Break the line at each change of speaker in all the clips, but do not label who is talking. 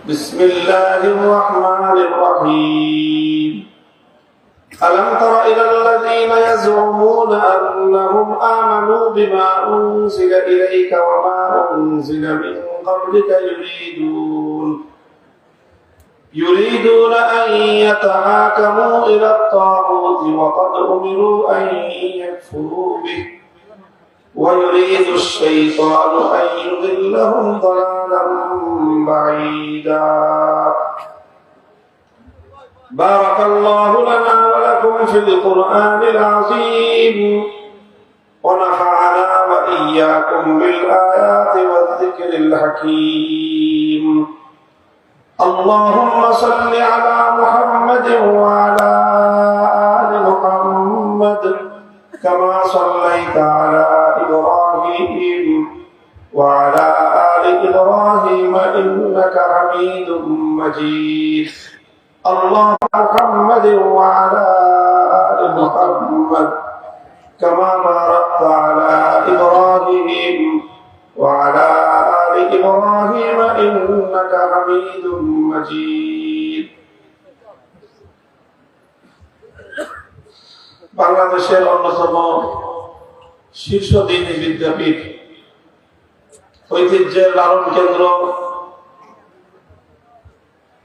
بسم الله الرحمن الرحيم ألم تر إلى الذين يزعمون أنهم آمنوا بما أنزل إليك وما أنزل من قبلك يريدون أن يتحاكموا إلى الطاغوت وقد أمروا أن يكفروا به ويريد الشيطان أن يضلهم ضلالا بعيدا بارك الله لنا ولكم في القرآن العظيم ونفعنا وإياكم بالآيات والذكر الحكيم اللهم صل على محمد وعلى آل محمد كما صليت على إبراهيم وعلى آل إبراهيم إنك حميد مجيد اللهم محمد وعلى آل محمد كما باركت على إبراهيم وعلى آل إبراهيم إنك حميد مجيد বাংলাদেশের অন্যতম শীর্ষ দ্বীনি বিদ্যাপীঠ ঐতিহ্যের লালন কেন্দ্র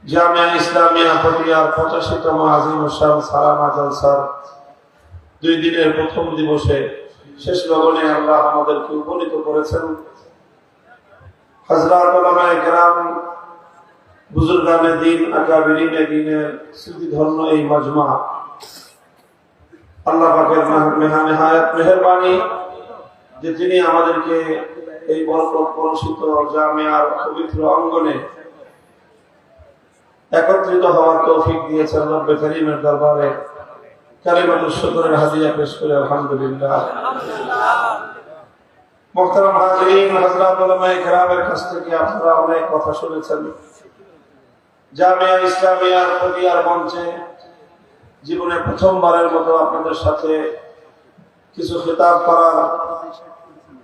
জামিয়া ইসলামিয়া পটিয়ার 85তম আজিম শান সালামা জলসার 2 দিনের প্রথম দিবসে শেষ লগনে আল্লাহ আমাদেরকে উপনীত করেছেন। হযরত উলামায়ে কেরাম, বুজুর্গানে দ্বীন, আকাবিরিনে দ্বীনের স্মৃতিধন্য এই মাজমা, আল্লাহ পাকের নেহায়েত মেহেরবানি যে তিনি আমাদেরকে এই বরকত পরশিত জামিয়ার পবিত্র অঙ্গনে একত্রিত হওয়ার তৌফিক দিয়েছেন। রব্বে করিমের দরবারে কালিমাতুশ শুকরের হাদিয়া পেশ করে আলহামদুলিল্লাহ। মুহতারাম হাজিরিন, হযরত উলামায়ে কেরামের কাছ থেকে আপনারা অনেক কথা শুনেছেন। জামিয়া ইসলামিয়ার পটিয়ার মঞ্চে জীবনে প্রথমবারের মতো আপনাদের সাথে কিছু খেতাব করার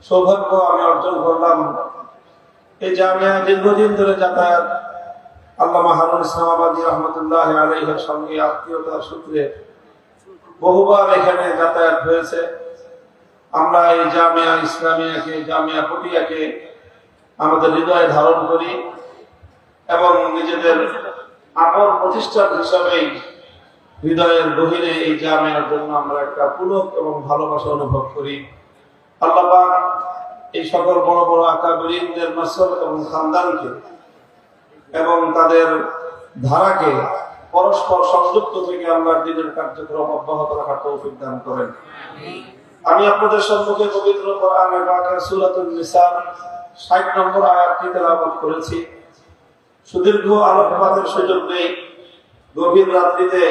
সৌভাগ্য আমি অর্জন করলাম। এই জামিয়া দীর্ঘদিন ধরে যাতায়াত আল্লামা হারুন ইসলামাবাদী রহমতুল্লাহ আলাইহির সঙ্গে আত্মীয়তার সূত্রে বহুবার এখানে যাতায়াত হয়েছে। আমরা এই জামিয়া ইসলামিয়াকে, জামিয়া পটিয়াকে আমাদের হৃদয়ে ধারণ করি এবং নিজেদের আপন প্রতিষ্ঠান হিসাবেই হৃদয়ের গভীরে এই জামিয়ার জন্য আমরা একটা পুলক এবং ভালোবাসা অনুভব করি। আল্লাহ পাক এই সকল বড় বড় আকাবিরিনদের নসল এবং খানদানকে এবং তাদের ধারাকে পরস্পর সংযুক্ত থেকে আল্লাহর দ্বীনের কার্যক্রম অব্যাহত রাখার তৌফিক দান করেন। আমি আপনাদের সম্মুখে পবিত্র কোরআনে পাকের সূরাতুন নিসার 60 নম্বর আয়াতটি তেলাওয়াত করেছি। সুদীর্ঘ আলোকপাতের সুযোগ নেই। গভীর রাত্রিতে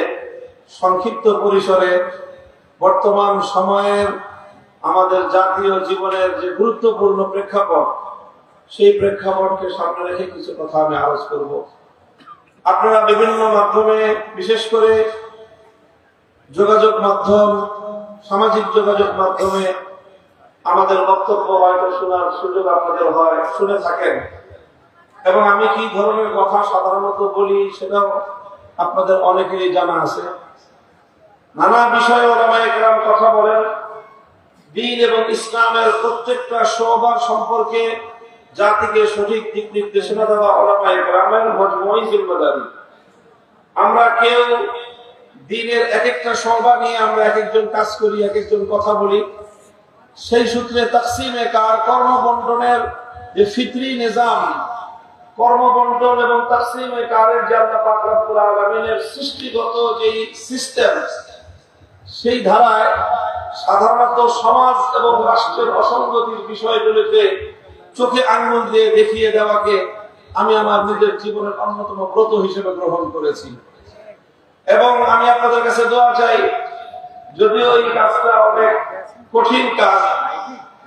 সংক্ষিপ্ত পরিসরে বর্তমান সময়ের আমাদের জাতীয় জীবনের যে গুরুত্বপূর্ণ প্রেক্ষাপট, সেই প্রেক্ষাপটকে সামনে রেখে কিছু কথা আমি আলোচনা করব। আপনারা বিভিন্ন মাধ্যমে, বিশেষ করে যোগাযোগ মাধ্যম, সামাজিক যোগাযোগ মাধ্যমে আমাদের বক্তব্য হয়তো শোনার সুযোগ আপনাদের হয়, শুনে থাকেন এবং আমি কি ধরনের কথা সাধারণত বলি সেটাও আপনাদের অনেকেরই জানা আছে। নানা বিষয়ে উলামায়ে কেরাম কথা বলেন। দ্বীন এবং ইসলামের প্রত্যেকটা শোবার সম্পর্কে জাতিকে সঠিক দিক নির্দেশনা দেওয়া উলামায়ে কেরামের মজমুই জিম্মাদারি। আমরা কেউ দ্বীনের এক একটা শোবা নিয়ে আমরা এক একজন কাজ করি, এক একজন কথা বলি। সেই সূত্রে তাকসিমে কার, কর্মবন্টনের যে ফিতরি নিজাম, কর্মবন্টন এবং তাকসিমে কারের যে আল্লাহ পাক রব্বুল আলামিনের সৃষ্টিগত যে সিস্টেম, সেই ধারায় সাধারণত সমাজ এবং রাষ্ট্রের অসঙ্গতির বিষয়গুলোকে চোখে আঙ্গুল দিয়ে দেখিয়ে দেওয়াকে আমি আমার নিজের জীবনের অন্যতম ব্রত হিসেবে গ্রহণ করেছি এবং আমি আপনাদের কাছে দোয়া চাই। যদিও এই কাজটা অনেক কঠিন কাজ,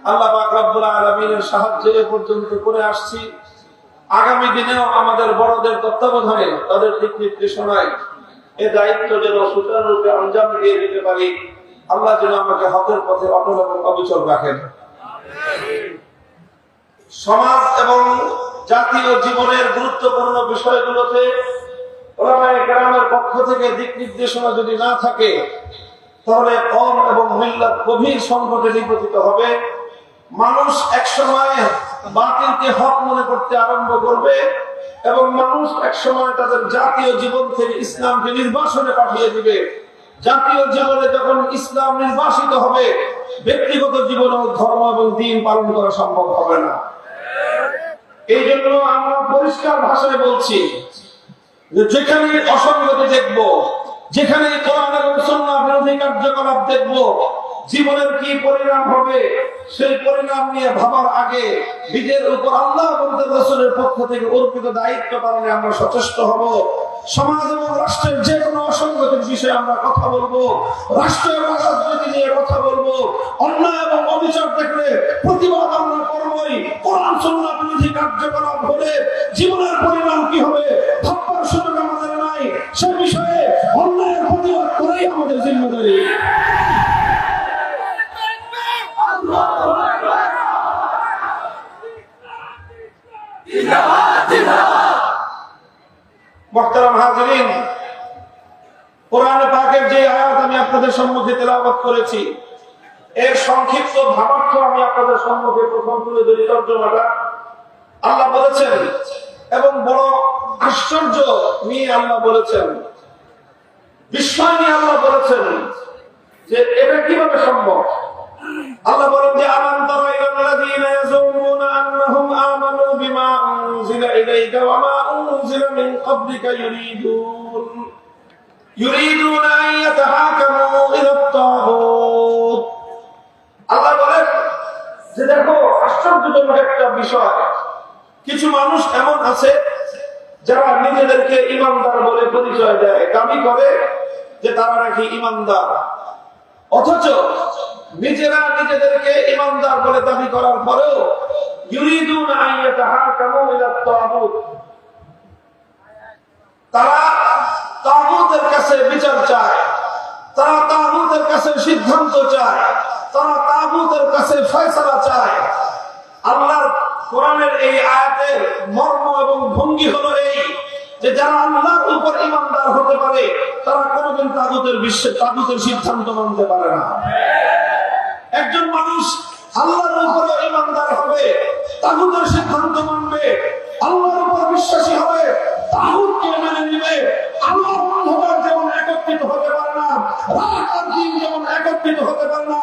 আল্লাহ পাক রব্বুল আলামিনের সাহায্যে এ পর্যন্ত করে আসছি। আগামী দিনেও আমাদের বড়দের তত্ত্বাবধানে, তাদের দিক নির্দেশনায় এই দায়িত্ব যেন সুচারুরূপে আঞ্জাম দিয়ে দিতে পারি। আল্লাহ যেন আমাকে হকের পথে অটল এবং অবিচল রাখেন। সমাজ এবং জাতীয় জীবনের গুরুত্বপূর্ণ বিষয়গুলোতে উলামায়ে কেরামের পক্ষ থেকে দিক নির্দেশনা যদি না থাকে, তাহলে কওম এবং মিল্লাত গভীর সংকটে নিপতিত হবে। মানুষ একসময় বাতিলকে হক মনে করতে আরম্ভ করবে এবং মানুষ একসময় তাদের জাতীয় জীবন থেকে ইসলামকে নির্বাসনে পাঠিয়ে দিবে। জাতীয় জীবনে যখন ইসলাম নির্বাসিত হবে, ব্যক্তিগত জীবনেও ধর্ম এবং দ্বীন পালন করা সম্ভব হবে না। এই জন্য আমরা পরিষ্কার ভাষায় বলছি যে যেখানে অসঙ্গতি দেখব, যেখানে কোরআন এবং সুন্নাহ বিরোধী কার্যকলাপ দেখব, জীবনের কি পরিণাম হবে সেই পরিণাম নিয়ে ভাবার আগে নিজের উপর আল্লাহ এবং তার রাসূলের পক্ষ থেকে অর্পিত দায়িত্ব পালনে আমরা সচেষ্ট হব। সমাজ এবং রাষ্ট্রের যে কোনো অসঙ্গতির বিষয়ে আমরা কথা বলবো, রাষ্ট্র এবং রাজনীতি নিয়ে কথা বলবো, অন্যায় এবং অবিচার দেখলে প্রতিবাদ আমরা করবই। কোরআন সুন্নাহ বিরোধী কার্যকলাপ হলে জীবনের পরিণাম কি হবে ভাববার সুযোগ আমাদের নাই। সে বিষয়ে অন্যায়ের প্রতিবাদ করেই আমাদের জিম্মেদারি। মুহতারাম হাজিরিন, কোরআন পাকের যে আয়াত আমি আপনাদের সম্মুখে তেলাওয়াত করেছি, এর সংক্ষিপ্ত ভাবার্থ আমি আপনাদের সম্মুখে প্রথম তুলে ধরি। তর্জমাটা আল্লাহ বলেছেন এবং বড় আশ্চর্য নিয়ে আল্লাহ বলেছেন, বিস্ময় নিয়ে আল্লাহ বলেছেন যে এটা কিভাবে সম্ভব। আল্লাহ বলেন যে আলাম তারা ইলাল্লাযীনা ইয়াযুমুনা আন্নাহুম আমানু বিমা উনজিলা ইলাইকা ওয়া মা উনজিলা মিন ক্বাবলিকা ইউরিদুনা আন ইয়াতাহাকামু ইলাত তাগুত। আল্লাহ বলেন যে দেখো আশ্চর্যজনক একটা বিষয়, কিছু মানুষ এমন আছে যারা নিজেদেরকে ঈমানদার বলে পরিচয় দেয়, দাবি করে যে তারা নাকি ঈমানদার, অথচ নিজেরা নিজেদেরকে ঈমানদার বলে দাবি করার পরেও ইউরিদুনা আন ইয়াতাহাকামু ইলাত তাগুত, তারা তাগুতের কাছে বিচার চায়, তারা তাগুতের কাছে সিদ্ধান্ত চায়, তারা তাগুতের কাছে ফয়সালা চায়। আল্লাহর কোরআনের এই আয়াতের মর্ম এবং ভঙ্গি হলো এই যে যারা আল্লাহর উপর ঈমানদার হতে পারে তারা কোনোদিন তাগুতের সিদ্ধান্ত মানতে পারে না। একজন মানুষ আল্লাহর উপরে ঈমানদার হবে, তাগুতের সিদ্ধান্ত মানবে, আল্লাহর উপর বিশ্বাসী হবে, তাগুতকে মেনে নিবে। আল্লাহর অন্ধকার যেমন একত্রিত হতে পারে না, রাত আর দিন যেমন একত্রিত হতে পারে না,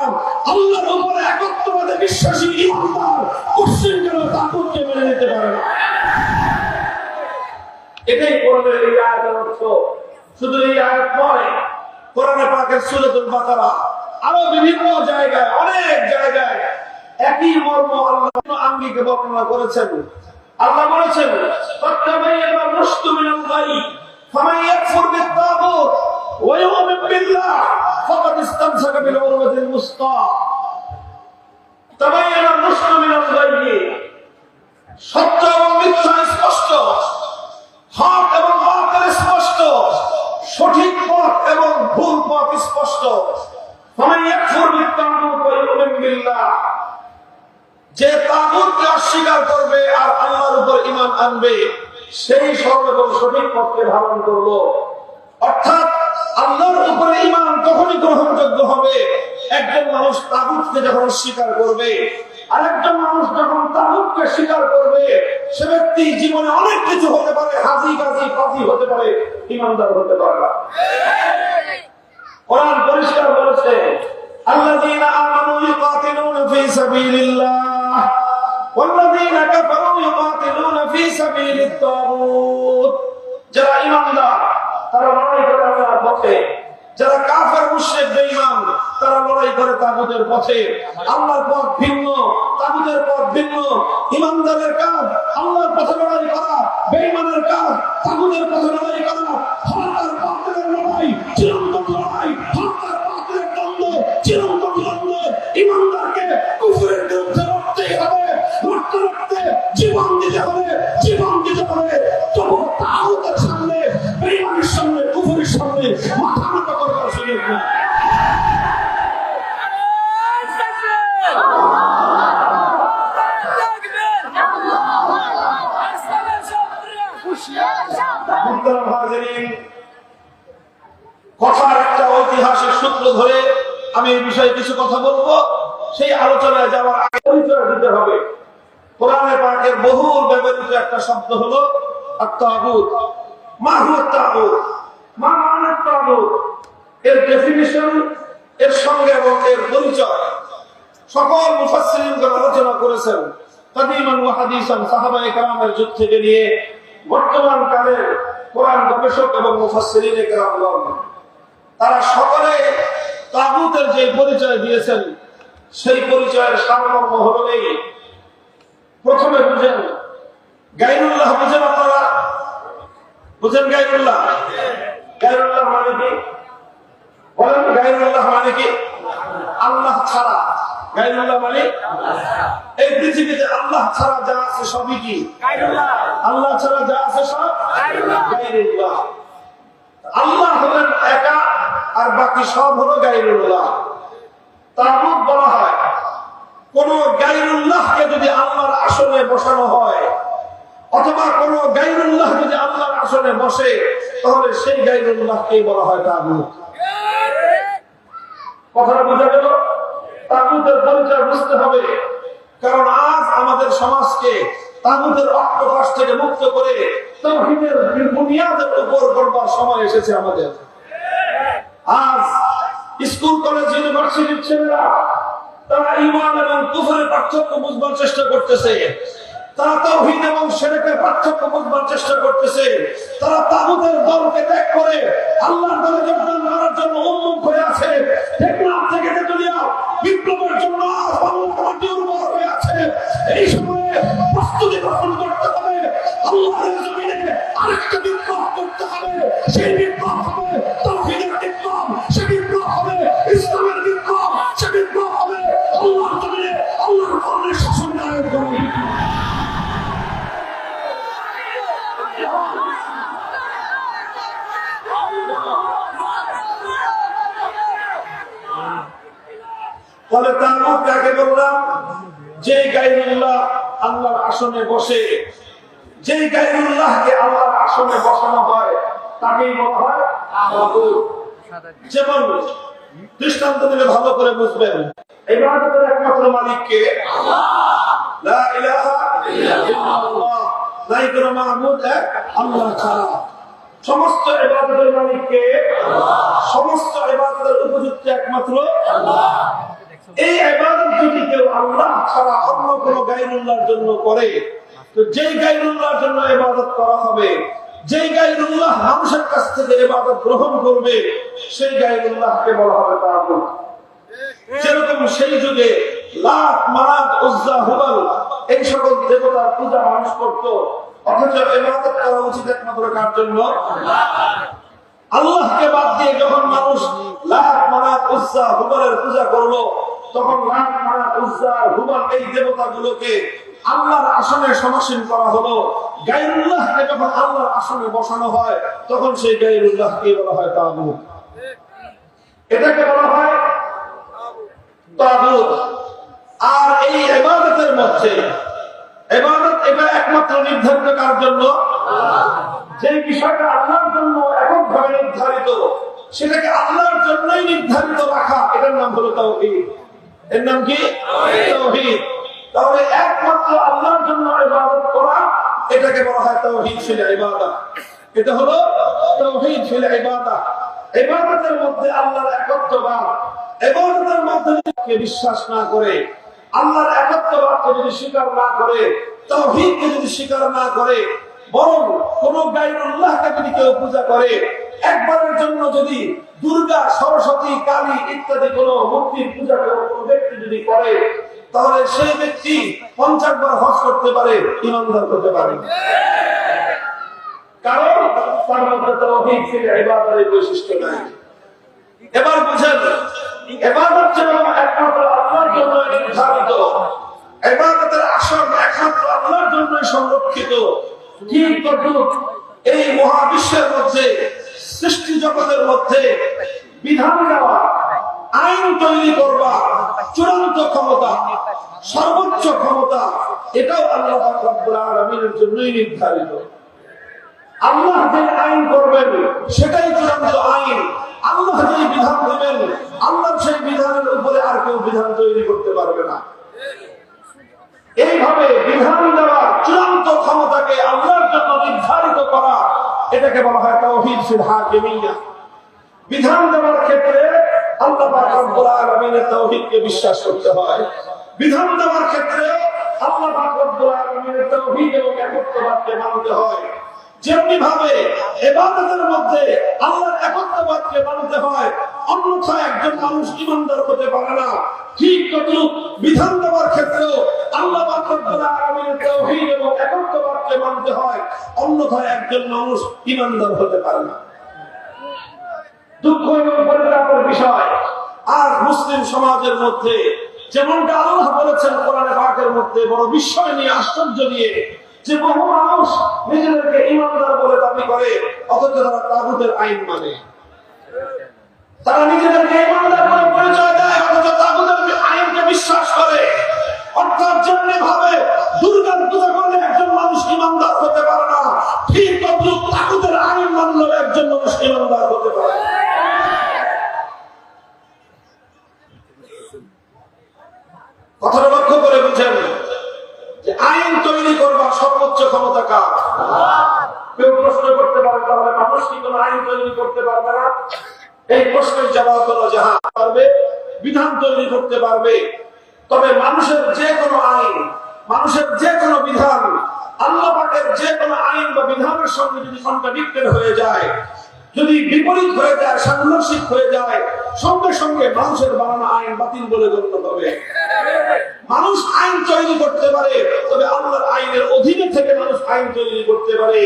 আল্লাহর উপরে একত্ববাদে বিশ্বাসী ঈমানদার কোশ্চেন কেন তাগুতকে মেনে নিতে পারে না। এটাই কোরআনের এই আয়াতের অর্থ। শুধু এই আয়াত নয়, কোরআনে পাকের সূরাতুল বাকারা আরো বিভিন্ন জায়গায়, অনেক জায়গায় একই মর্ম আল্লাহ আঙ্গিকে বর্ণনা করেছেন। আল্লাহ বলেছেন ফাত্তাবাইয়ানা রুশদু মিনাল গায়ি ফামান ইয়াকফুর বিত-তাগুত ওয়া ইউমিন বিল্লাহ ফাকাদ ইসতামসাকা বিল উরওয়াতিল মুসকা। তাবাইয়ানা রুশদু মিনাল গায়ি, সত্য এবং মিথ্যা স্পষ্ট, হক এবং বাতিল স্পষ্ট, সঠিক পথ এবং ভুল পথ স্পষ্ট। ফামান ইয়াকফুর বিত-তাগুত ওয়া ইউমিন বিল্লাহ, যে তাগুতকে অস্বীকার করবে আর আল্লাহর উপর ঈমান আনবে সেই সরল এবং সঠিক পথকে ধারণ করলো। অর্থাৎ আল্লাহর উপরে ঈমান তখনই গ্রহণযোগ্য হবে একজন মানুষ তাগুতকে যখন অস্বীকার করবে। আরেকজন মানুষ যখন তাগুতকে স্বীকার করবে, সে ব্যক্তি জীবনে অনেক কিছু হতে পারে, হাজি গাজি ফাজি হতে পারে, ঈমানদার হতে পারে না। কোরআন পরিষ্কার বলেছে আল্লাযীনা আমানু ইউকাতিলুনা ফী সাবিলিল্লাহ ওয়াল্লাযীনা কাফারু ইউকাতিলুনা ফী সাবিলিত তাগুত। যারা ঈমানদার তারা লড়াই করে আল্লাহর পথে, যারা কাফের মুশরিক বেঈমান তারা লড়াই করে তাগুতের পথে। আল্লাহর পথ ভিন্ন, তাগুতের পথ ভিন্ন। ঈমানদারের কাজ আল্লাহর পথে লড়াই করা, বেঈমানের কাজ তাগুতের পথে লড়াই করা। হক আর বাতিলের লড়াই চিরন্তন লড়াই, হক আর বাতিলের দ্বন্দ্ব চিরন্তন দ্বন্দ্ব। ঈমানদারকে কুফরের বিরুদ্ধে লড়তেই হবে, লড়তে লড়তে জীবন দিতে হবে, জীবন দিতে হবে। তবু তাগুতের সামনে, বেঈমানের সামনে, কুফরের সামনে মাথা নত করবার সুযোগ নেই। মুহতারাম হাজিরিন, কথার একটা ঐতিহাসিক সূত্র ধরে আমি এই বিষয়ে কিছু কথা বলবো। সেই আলোচনায় যাওয়ার আগে পরিচয় দিতে হবে। কোরআনে পাকের বহুল ব্যবহৃত একটা শব্দ হলো আত-তাগুত। মা হুয়া আত-তাগুত? মা মানে আত-তাগুত? এর ডেফিনিশন, এর সঙ্গে এবং এর পরিচয় সকল মুফাসসিরিনগণ আলোচনা করেছেন। কাদিমান ওয়া হাদিসান, সাহাবায়ে কেরামের যুগ থেকে নিয়ে বর্তমান কালের কোরআন গবেষক এবং মুফাসসিরিনে কেরামগণ, তারা সকলে তাগুতের যে পরিচয় দিয়েছেন সেই পরিচয়ের সারমর্ম হলো এই। প্রথমে বুঝেন গায়রুল্লাহ। বুঝেন আপনারা? বুঝেন গায়রুল্লাহ? গায়রুল্লাহ মানে কি? বলেন, গায়রুল্লাহ মানে কি? আল্লাহ ছাড়া। গায়রুল্লাহ মানে এই পৃথিবীতে আল্লাহ ছাড়া যা আছে সবই কি? আল্লাহ ছাড়া যা আছে সব গায়রুল্লাহ। আল্লাহ হলেন একা, আর বাকি সব হলো গায়রুল্লাহ। তাগুত বলা হয় কোন গায়রুল্লাহকে যদি আল্লাহর আসনে বসানো হয়, অথবা কোন গায়রুল্লাহ যদি আল্লাহর আসনে বসে, তাহলে সেই গায়রুল্লাহকেই বলা হয় তাগুত। কথাটা বোঝা গেল? তাগুতের পরিচয় বুঝতে হবে, কারণ আজ আমাদের সমাজকে তাগুতের অট্টহাস থেকে মুক্ত করে তাওহীদের বুনিয়াদের উপর গড়বার সময় এসেছে আমাদের। আজ স্কুল, কলেজ, ইউনিভার্সিটির ছেলেরা তারা ঈমান এবং কুফরের পার্থক্য বুঝবার চেষ্টা করতেছে, তারা তাওহীদ এবং শিরকের পার্থক্য বুঝবার চেষ্টা করতেছে, তারা তাগুতের দলকে ত্যাগ করে আল্লাহর দলে যোগদান করার জন্য উন্মুখ হয়ে আছে। টেকনাফ থেকে তেতুলিয়া বিপ্লবের জন্য বাংলার মাটি উর্বর হয়ে আছে। এই সময়ে প্রস্তুতি গ্রহণ করতে হবে, আল্লাহর জমিনে আরেকটা বিপ্লব করতে হবে। সেই বিপ্লব হবে তাওহীদের বিপ্লব, সেই বিপ্লব হবে ইসলামের বিপ্লব, সেই বিপ্লব হবে আল্লাহর জমিনে আল্লাহর কোরআনের শাসন কায়েম করা। তাহলে তাগুত কাকে বললাম? যে গায়রুল্লাহ আল্লাহর আসনে বসে, যে গায়রুল্লাহকে আল্লাহর আসনে বসানো হয় তাকেই বলা হয় তাগুত। যেমন দৃষ্টান্ত দিলে ভালো করে বুঝবেন, ইবাদতের একমাত্র মালিক কে? লা ইলাহা ইল্লাল্লাহ, নাই কোনো মাবুদ এক আল্লাহ ছাড়া। সমস্ত ইবাদতের মালিক কে? সমস্ত ইবাদতের উপযুক্ত একমাত্র আল্লাহ। এই ইবাদত যদি কেউ আল্লাহ ছাড়া অন্য কোন গায়রুল্লাহর জন্য করে, তো যেই গায়রুল্লাহর জন্য ইবাদত করা হবে, যেই গায়রুল্লাহ মানুষের কাছ থেকে ইবাদত গ্রহণ করবে, সেই গায়রুল্লাহকে বলা হবে তাগুত। যেরকম সেই যুগে লাত, মানাত, উজ্জা, হুবাল এই সকল দেবতার পূজা মানুষ করত, অথচ ইবাদত করা উচিত একমাত্র কার জন্য? আল্লাহকে বাদ দিয়ে যখন মানুষ লাত, মানাত, উজ্জা, হুবালের পূজা করলো, তখন লাত, মানাত, উজ্জা, হুবাল এই দেবতাগুলোকে আল্লাহর আসনে সমাসীন করা হলো। গায়রুল্লাহকে যখন আল্লাহর আসনে বসানো হয়, তখন সেই গায়রুল্লাহকে বলা হয় তাগুত। এটাকে বলা হয় তাগুত। আর এই ইবাদতের মধ্যে ইবাদত এটা একমাত্র নির্ধারিত কার জন্য? যে বিষয়টা আল্লাহর জন্য এককভাবে নির্ধারিত, সেটাকে আল্লাহর জন্যই নির্ধারিত রাখা, এটার নাম হলো তাওহীদ। এর নাম কি? তাওহীদ। তাহলে একমাত্র আল্লাহর জন্য ইবাদত করা, এটাকে বলা হয় তাওহীদ ফিল ইবাদাহ। এটা হলো তাওহীদ ফিল ইবাদাহ। ইবাদতের মধ্যে আল্লাহর একত্ববাদ, ইবাদতের মধ্যে কে বিশ্বাস না করে, আল্লাহর একত্ববাদকে যদি স্বীকার না করে, তাওহীদকে যদি স্বীকার না করে, বরং কোন গায়রুল্লাহকে যদি কেউ পূজা করে, একবারের জন্য যদি দুর্গা, সরস্বতী, কালী ইত্যাদি কোন মূর্তির পূজা কোন ব্যক্তি যদি করে, তাহলে সেই ব্যক্তি 50 বার হজ করতে পারে, ইমানদার হতে পারে। কারণ তার মধ্যে তাওহীদ ফিল ইবাদাতের বৈশিষ্ট্য নাই। এবার বুঝেন, ইবাদত যেমন একমাত্র আল্লাহর জন্য নির্ধারিত, ইবাদতের আসন একমাত্র আল্লাহর জন্য সংরক্ষিত, ঠিক তদ্রুপ এই মহাবিশ্বের মধ্যে, সৃষ্টি জগতের মধ্যে বিধান দেওয়া, আইন তৈরি করবা চূড়ান্ত ক্ষমতা, সর্বোচ্চ ক্ষমতা, এটাও আল্লাহ পাক রব্বুল আলামিনের জন্যই নির্ধারিত। করবেন সেটাই চূড়ান্ত আইন। আল্লাহ যেই বিধান দেবেন আল্লাহর সেই বিধানের উপরে আর কেউ বিধান তৈরি করতে পারবে না। এইভাবে বিধান দেওয়ার চূড়ান্ত ক্ষমতাকে আল্লাহর জন্য নির্ধারিত করা, এটাকে বলা হয় তাওহীদ ফিল হাকিমিয়্যাহ। বিধান দেওয়ার ক্ষেত্রে আল্লাহ পাক রব্বুল আলামিনের তাওহীদকে বিশ্বাস করতে হয়। বিধান দেওয়ার ক্ষেত্রে আল্লাহ পাক রব্বুল আলামিনের তাওহীদ এবং একত্ববাদকে মানতে হয়। যেমনি ভাবে ইবাদতের মধ্যে আল্লাহর একত্ববাদকে মানতে হয়, অন্যথায় একজন মানুষ ঈমানদার হতে পারে না। ঠিক তদ্রূপ বিধান দেওয়ার ক্ষেত্রেও আল্লাহ পাক রব্বুল আলামিনের তাওহীদ এবং একত্ববাদকে মানতে হয়, অন্যথায় একজন মানুষ ঈমানদার হতে পারে না। দুঃখ এবং পরিতাপের বিষয়, আজ মুসলিম সমাজের মধ্যে যেমনটা আল্লাহ বলেছেন কোরআনে পাকের মধ্যে বড় বিস্ময় নিয়ে, আশ্চর্য নিয়ে, যে বহু মানুষ নিজেদেরকে ঈমানদার বলে দাবি করে, অথচ তারা তাগুতের আইন মানে। তারা নিজেদেরকে ঈমানদার বলে পরিচয় দেয়, অথচ তাগুতের আইনকে বিশ্বাস করে। অর্থাৎ যেমনি ভাবে দুর্গার পূজা করলে একজন মানুষ ঈমানদার হতে পারে না, ঠিক তদ্রূপ তাগুতের আইন মানলেও একজন মানুষ ঈমানদার হতে পারে। কথাটা লক্ষ্য করে বুঝেন যে আইন তৈরি করবার সর্বোচ্চ ক্ষমতা কার? কেউ প্রশ্ন করতে পারে, তাহলে মানুষ কি কোনো আইন তৈরি করতে পারবে না? এই প্রশ্নের জবাব হলো যে হ্যাঁ পারবে, বিধান তৈরি করতে পারবে। তবে মানুষের যে কোনো আইন, মানুষের যে কোনো বিধান, আল্লাহ পাকের যে কোনো আইন বা বিধানের সঙ্গে যদি কন্ট্রাডিক্টেড হয়ে যায়, যদি বিপরীত হয়ে যায়, সাংঘর্ষিক হয়ে যায়, সঙ্গে সঙ্গে মানুষের বানানো আইন বাতিল বলে গণ্য হবে। মানুষ আইন তৈরি করতে পারে, তবে আল্লাহর আইনের অধীনে থেকে মানুষ আইন তৈরি করতে পারে।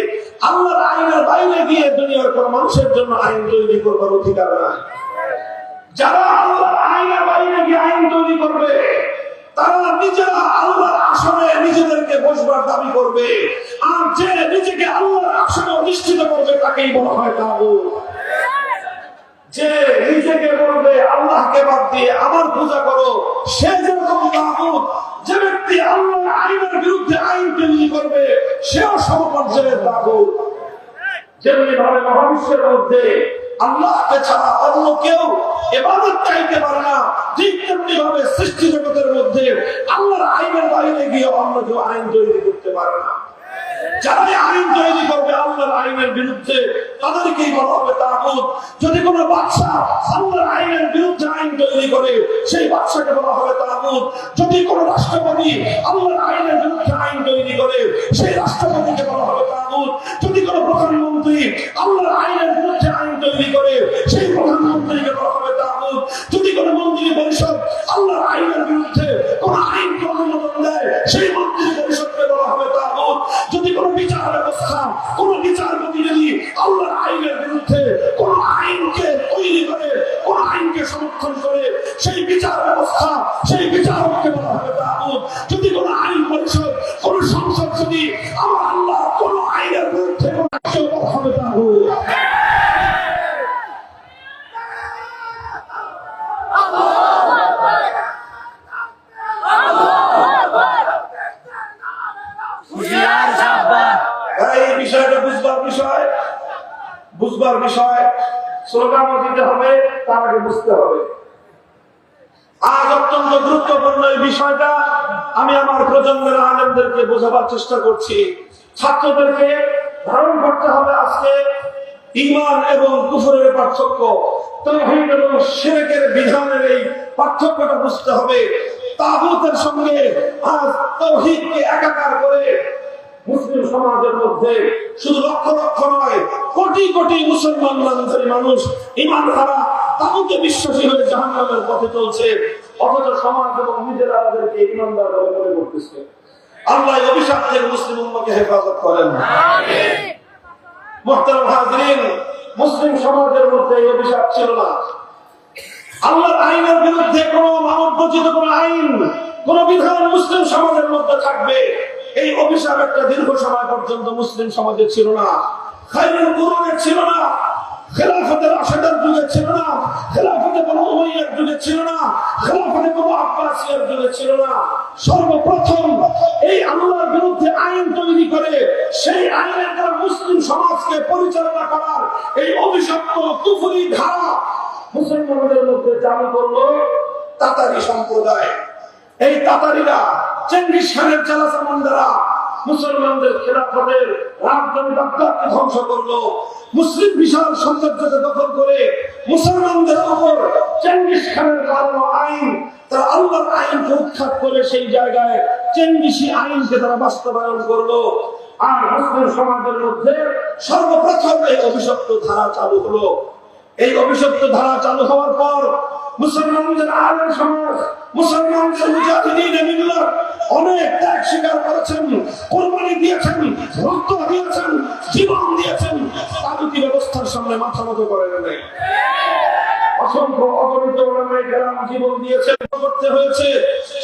আল্লাহর আইনের বাইরে গিয়ে দুনিয়ার কোন মানুষের জন্য আইন তৈরি করবার অধিকার নাই। যারা আল্লাহর আইনের বাইরে গিয়ে আইন তৈরি করবে, তারা নিজেরা আল্লাহর আসনে নিজেদেরকে বসবার দাবি করবে, আর যে নিজেকে আল্লাহর আসনে অধিষ্ঠিত করবে তাকেই বলা হয় তাগুত। যে নিজেকে বলবে আল্লাহকে বাদ দিয়ে আমার পূজা করো, সে যেরকম তাগুত। যে ব্যক্তি আল্লাহর আইনের বিরুদ্ধে আইন তৈরি করবে, সেও সমপর্যায়ের তাগুত। যেমনি ভাবে মহাবিশ্বের মধ্যে আল্লাহকে ছাড়া অন্য কেউ ইবাদত চাইতে পারে না, ঠিক তেমনি ভাবে সৃষ্টি জগতের মধ্যে আল্লাহর আইনের বাইরে গিয়ে অন্য কেউ আইন তৈরি করতে পারে না। যারা আইন তৈরি করবে আল্লাহর আইনের বিরুদ্ধে, তাদেরকেই বলা হবে তাগুত। যদি কোনো বাদশা আল্লাহর আইনের বিরুদ্ধে আইন তৈরি করে, সেই বাদশাকে বলা হবে তাগুত। যদি কোনো রাষ্ট্রপতি আল্লাহর আইনের বিরুদ্ধে আইন তৈরি করে, সেই রাষ্ট্রপতিকে বলা হবে তাগুত। যদি কোনো প্রধানমন্ত্রী আল্লাহর আইনের বিরুদ্ধে আইন তৈরি করে, সেই প্রধানমন্ত্রীকে বলা হবে তাগুত। যদি কোনো মন্ত্রী পরিষদ আল্লাহর আইনের বিরুদ্ধে কোনো আইনকে অনুমোদন দেয়, সেই মন্ত্রী পরিষদকে বলা হবে তাগুত। যদি কোন বিচার ব্যবস্থা, কোন বিচারপতি যদি আল্লাহর আইনের বিরুদ্ধে কোন আইনকে তৈরি করে, কোন আইনকে সমর্থন করে, সেই বিচার ব্যবস্থা, সেই বিচারককে বলা হবে তাগুত। যদি কোন আইন পরিষদ, কোন সংসদ যদি আমার আল্লাহ কোন আইনের বিরুদ্ধে বলা হবে তাগুত। এই বিষয়টা বুঝবার বিষয়, স্লোগান দিতে হবে, তার আগে বুঝতে হবে। আজ অত্যন্ত গুরুত্বপূর্ণ এই বিষয়টা আমি আমার প্রজন্মের আলেমদেরকে বোঝাবার চেষ্টা করছি। ছাত্রদেরকে ধারণ করতে হবে আজকে ঈমান এবং কুফরের পার্থক্য, তাওহীদ এবং শিরকের বিধানের এই পার্থক্যটা বুঝতে হবে। তাগুতের সঙ্গে আজ তাওহীদকে একাকার করে মুসলিম সমাজের মধ্যে শুধু লক্ষ লক্ষ নয়, কোটি কোটি মুসলমান নামধারী মানুষ ঈমান হারা, তাগুতে বিশ্বাসী হয়ে জাহান্নামের পথে চলছে, অথচ সমাজ এবং নিজেরা তাদেরকে ঈমানদার বলে মনে করতেছে। আল্লাহ এই অভিশাপ থেকে মুসলিম উম্মাহকে হেফাজত করেন। আমিন। মুহতারাম হাজরিন, মুসলিম সমাজের মধ্যে এই অভিশাপ ছিল না। আল্লাহর আইনের বিরুদ্ধে কোন মানবরচিত কোন আইন, কোন বিধান মুসলিম সমাজের মধ্যে থাকবে, এই অভিশাপ একটা দীর্ঘ সময় পর্যন্ত মুসলিম সমাজে ছিল না। খায়রুল কুরুনে ছিল না। খেলাফতের রাশেদের যুগে ছিল না, খেলাফতে বনু উমাইয়ার যুগে ছিল না, খেলাফতে বনু আব্বাসিয়ার যুগে ছিল না। সর্বপ্রথম এই আল্লাহর বিরুদ্ধে আইন তৈরি করে সেই আইনের দ্বারা মুসলিম সমাজকে পরিচালনা করার এই অভিশপ্ত কুফরি ধারা মুসলমানদের মধ্যে চালু করলো তাতারি সম্প্রদায়। এই তাতারিরা চেঙ্গিস খানের চেলাচামুন্ডারা মুসলমানদের খেলাফতের রাজধানী বাগদাদকে ধ্বংস করলো। মুসলিম বিশাল সাম্রাজ্যকে দখল করে মুসলমানদের উপর চেঙ্গিস খানের বানানো আইন, তারা আল্লাহর আইনকে উৎখাত করে সেই জায়গায় চেঙ্গিসি আইনকে তারা বাস্তবায়ন করলো। আর মুসলিম সমাজের মধ্যে সর্বপ্রথম এই অভিশপ্ত ধারা চালু হলো। এই অভিশপ্ত ধারা চালু হওয়ার পর মুসলমানদের আলেম সমাজ, মুসলমানদের মুজাহিদিনে মিল্লাত অনেক ত্যাগ স্বীকার করেছেন, কোরবানি দিয়েছেন, রক্ত দিয়েছেন, জীবন দিয়েছেন, তাগুতি ব্যবস্থার সামনে মাথা নত করেন নাই। অসংখ্য অগণিত ওলামায়ে কেরাম জীবন দিয়েছেন, করতে হয়েছে।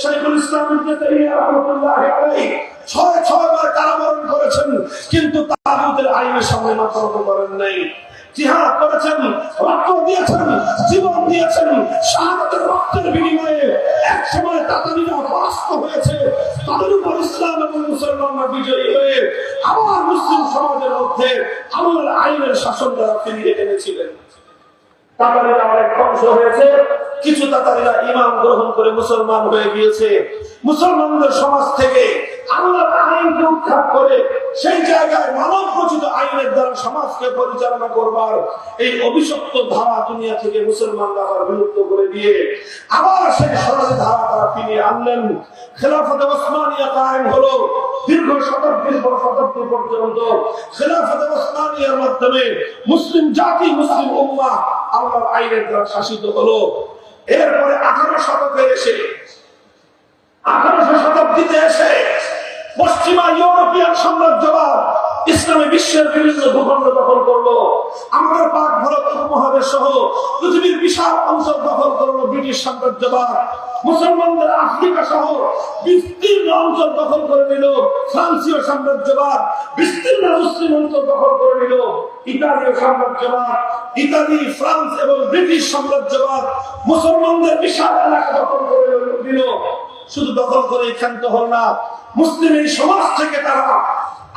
শাইখুল ইসলাম ইবনে তাইমিয়া রাহমাতুল্লাহি আলাইহি ৬ বার কারাবরণ করেছেন, কিন্তু তাগুতের আইনের সামনে মাথা নত করেন নাই। জিহাদ করেছেন, রক্ত দিয়েছেন, জীবন দিয়েছেন। শাহাদাতের রক্তের বিনিময়ে এক সময় তাতারিরা পরাস্ত হয়েছে, তাদের উপর ইসলাম এবং মুসলমানরা বিজয়ী হয়ে আবার মুসলিম সমাজের মধ্যে আল্লাহর আইনের শাসন দ্বারা ফিরিয়ে এনেছিলেন। তাতারিরা অনেক ধ্বংস হয়েছে, কিছু তাতারিরা ঈমান গ্রহণ করে মুসলমান হয়ে গিয়েছে। মুসলমানদের সমাজ থেকে আল্লাহর আইনকে উৎখাত করে সেই জায়গায় মানব রচিত আইনের দ্বারা সমাজকে পরিচালনা করবার এই অভিশপ্ত ধারা দুনিয়া থেকে মুসলমানরা আবার বিলুপ্ত করে দিয়ে আবার সেই সরাসরি ধারা তারা ফিরিয়ে আনলেন। খেলাফতে ওসমানিয়া কায়েম হলো দীর্ঘ শতাব্দীর পর শতাব্দী পর্যন্ত। খেলাফতে ওসমানিয়ার মাধ্যমে মুসলিম জাতি, মুসলিম উম্মাহ আল্লাহর আইনের দ্বারা শাসিত হলো। এরপরে 18 শতকে এসে 18শো শতাব্দীতে এসে পশ্চিমা ইউরোপিয়ান সাম্রাজ্যবাদ ইসলামী বিশ্বের বিভিন্ন ভূখণ্ড দখল করলো। আমাদের পাক ভারত উপমহাদেশ সহ পৃথিবীর বিশাল অঞ্চল দখল করলো ব্রিটিশ সাম্রাজ্যবাদ। মুসলমানদের আফ্রিকা সহ বিস্তীর্ণ অঞ্চল দখল করে নিল ফ্রান্সীয় সাম্রাজ্যবাদ। বিস্তীর্ণ মুসলিম অঞ্চল দখল করে নিল ইতালীয় সাম্রাজ্যবাদ। ইতালি, ফ্রান্স এবং ব্রিটিশ সাম্রাজ্যবাদ মুসলমানদের বিশাল এলাকা দখল করে নিল। শুধু দখল করে ক্ষান্ত হল না, মুসলিম এই সমাজ থেকে তারা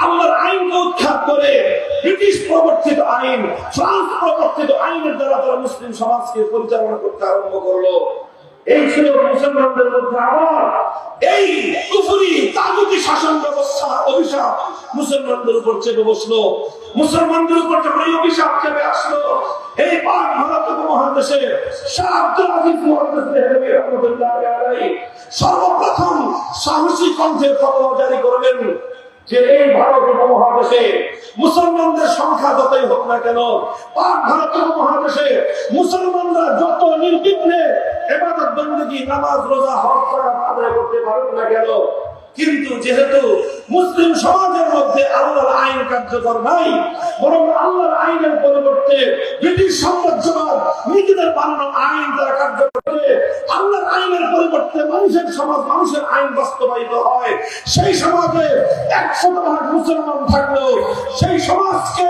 আল্লাহর আইনকে উৎখাত করে ব্রিটিশ প্রবর্তিত আইন, ফ্রান্স প্রবর্তিত আইনের দ্বারা তারা মুসলিম সমাজকে পরিচালনা করতে আরম্ভ করলো। এই ছিল মুসলমানদের মধ্যে আবার এই কুফরি তাগুতি শাসন ব্যবস্থা অভিশাপ মুসলমানদের উপর চেপে বসলো। মুসলমানদের উপর যখন এই অভিশাপ চেপে আসলো, এই পাক ভারত উপমহাদেশে শাহ আব্দুল আজিজ মুহাদ্দিস দেহলভী রাহমাতুল্লাহি আলাইহি সর্বপ্রথম সাহসী কণ্ঠে ফতোয়া জারি করলেন যে এই ভারত উপমহাদেশে মুসলমানদের সংখ্যা যতই হোক না কেন, পাক ভারত উপমহাদেশে মুসলমানরা যত নির্বিঘ্নে ইবাদত বندگی, নামাজ, রোজা, হজ, যাকাত আদায় করতে পারুক না কেন, কিন্তু যেহেতু মুসলিম সমাজের মধ্যে আল্লাহর আইন কার্যকর নাই, বরং আল্লাহর আইনের পরিবর্তে ব্রিটিশ সাম্রাজ্যবাদ নিজেদের বানানো আইন দ্বারা কার্যকর করে আল্লাহর আইনের পরিবর্তে মানুষের সমাজ, মানুষের আইন বাস্তবায়িত হয়, সেই সমাজে 100% মুসলমান থাকলেও সেই সমাজকে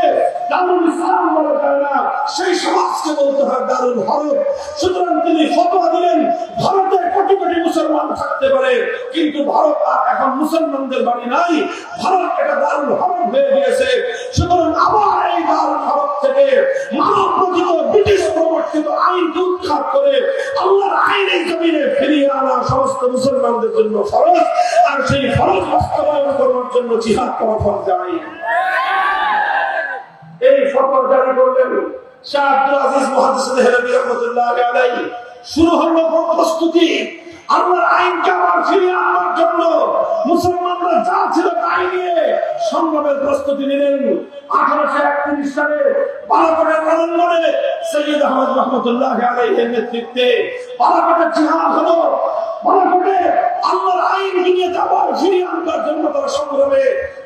দারুল ইসলাম বলা যায় না, সেই সমাজকে বলতে হয় দারুল হরব। সুতরাং তিনি ফতোয়া দিলেন ভারতে কোটি কোটি মুসলমান থাকতে পারে, কিন্তু ভারত এখন মুসলমানদের বাড়ি নাই, ভারত এটা দারুল হরব হয়ে গিয়েছে। সুতরাং আবার এই দারুল হরব থেকে মানব রচিত ব্রিটিশ প্রবর্তিত আইনকে উৎখাত করে আল্লাহর আইনের জমিনে ফিরিয়ে আনা সমস্ত মুসলমানদের জন্য ফরজ, আর সেই ফরজ বাস্তবায়ন করার জন্য জিহাদ করা ফরজ আইন। এই ফতোয়া জারি করলেন শাহ আব্দুল আজিজ মুহাদ্দিস দেহলভী রাহমাতুল্লাহি আলাইহি। শুরু হলো প্রস্তুতি আল্লাহর আইনকে আবার ফিরিয়ে আনার জন্য। মুসলমানরা যা ছিল তাই নিয়ে সংগ্রামের প্রস্তুতি নিলেন। 1831 সালে বালাকোটের রণাঙ্গনে সৈয়দ আহমদ রহমতুল্লাহি আলাইহির নেতৃত্বে বালাকোটের জিহাদ হলো। বালাকোটে আল্লাহর আইন নিয়ে আবার ফিরিয়ে আনার জন্য তারা সংগ্রামে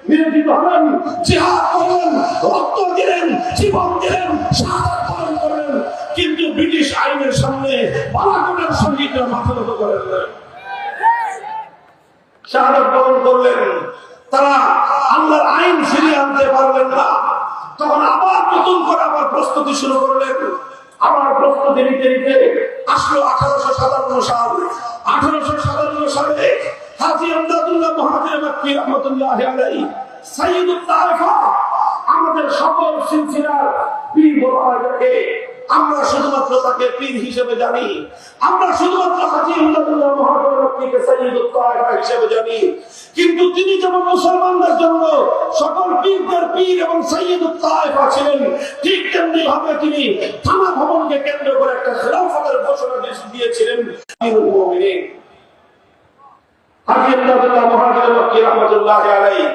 নিয়োজিত হলেন, জিহাদ করলেন, রক্ত দিলেন, জীবন দিলেন, শাহাদাত বরণ করলেন। কিন্তু ব্রিটিশ আইনের সামনে বালাকোটের শহীদরা মাথা নত করেন না, শাহাদাত বরণ করলেন। তারা আল্লাহর আইন ফিরিয়ে আনতে পারলেন না। তখন আবার নতুন করে আবার প্রস্তুতি শুরু করলেন। আমার প্রস্তুতি নিতে নিতে আসলো 1857 সাল। 1857 সালে হাজী আমদাদুল্লাহ মুহাজির মক্কি রাহমাতুল্লাহি আলাইহি সাইয়্যিদুত তায়েফা, আমাদের সকল সিলসিলার পীর বলা হয় যাকে, আমরা শুধুমাত্র তাকে পীর হিসেবে জানি। আমরা শুধুমাত্র হাজী আমদাদুল্লাহ মুহাজির মক্কিকে সাইয়্যিদুত তায়েফা হিসেবে জানি। কিন্তু তিনি যেমন মুসলমানদের জন্য সকল পীরদের পীর এবং সাইয়্যিদুত তায়েফা ছিলেন, ঠিক তেমনি ভাবে তিনি থানা ভবনকে কেন্দ্র করে একটা খেলাফতের ঘোষণা দিয়েছিলেন। আমিরুল মুমিনিন হাজী আমদাদুল্লাহ মুহাজির মক্কি রাহমাতুল্লাহি আলাইহি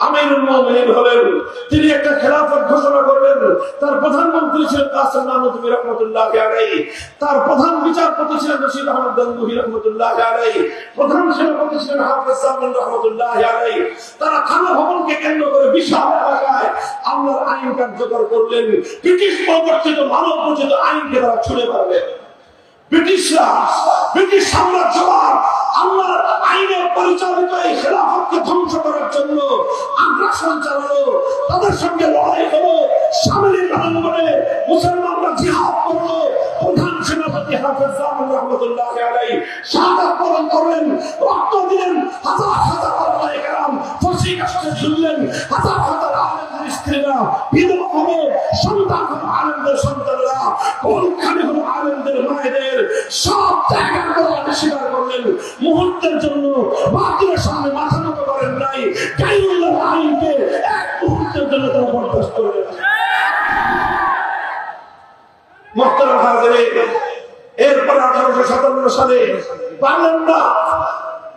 আমিরুল মুমিনিন হলেন। তিনি একটা খেলাফত ঘোষণা করলেন। তার প্রধানমন্ত্রী ছিলেন কাসেম নানুতুবি রাহমাতুল্লাহি আলাইহি, তার প্রধান বিচারপতি ছিলেন রশিদ আহমদ গঙ্গুহি রাহমাতুল্লাহি আলাইহি, প্রধান সেনাপতি ছিলেন হাফেজ সামিন রাহমাতুল্লাহি আলাইহি। তারা থানা ভবনকে কেন্দ্র করে বিশাল এলাকায় আল্লাহর আইন কার্যকর করলেন। ব্রিটিশ প্রবর্তিত মানব রচিত আইনকে তারা ছুঁড়ে মারলেন। ব্রিটিশরা, ব্রিটিশ সাম্রাজ্যবাদ আল্লাহর আইনের পরিচালিত এই খেলাফতকে ধ্বংস করার জন্য আগ্রাসন চালালো। তাদের সঙ্গে লড়াই হলো। সামরিক আন্দোলনে মুসলমানরা জিহাদ করলো। প্রধান সেনাপতি হাফেজ সামিন রাহমাতুল্লাহি আলাইহি শাহাদাত বরণ করলেন, রক্ত দিলেন। হাজার হাজার ওলামায়ে কেরাম ফাঁসি কাষ্ঠে ঝুললেন। হাজার হাজার আলেমদের স্ত্রীরা বিধবা হলো, সন্তান হলো আলেমদের সন্তানরা, কোনখানে হলো আলেমদের মায়েদের। সব ত্যাগের কথা স্বীকার করলেন। মুহূর্তের জন্য বাতিলের সামনে মাথা নত করেন নাই। গায়রুল্লাহর আইনকে এক মুহূর্তের জন্য তারা বরদাস্ত করলেন না। মুহতারাম হাজিরিন, এরপরে 1857 সালে পারলেন না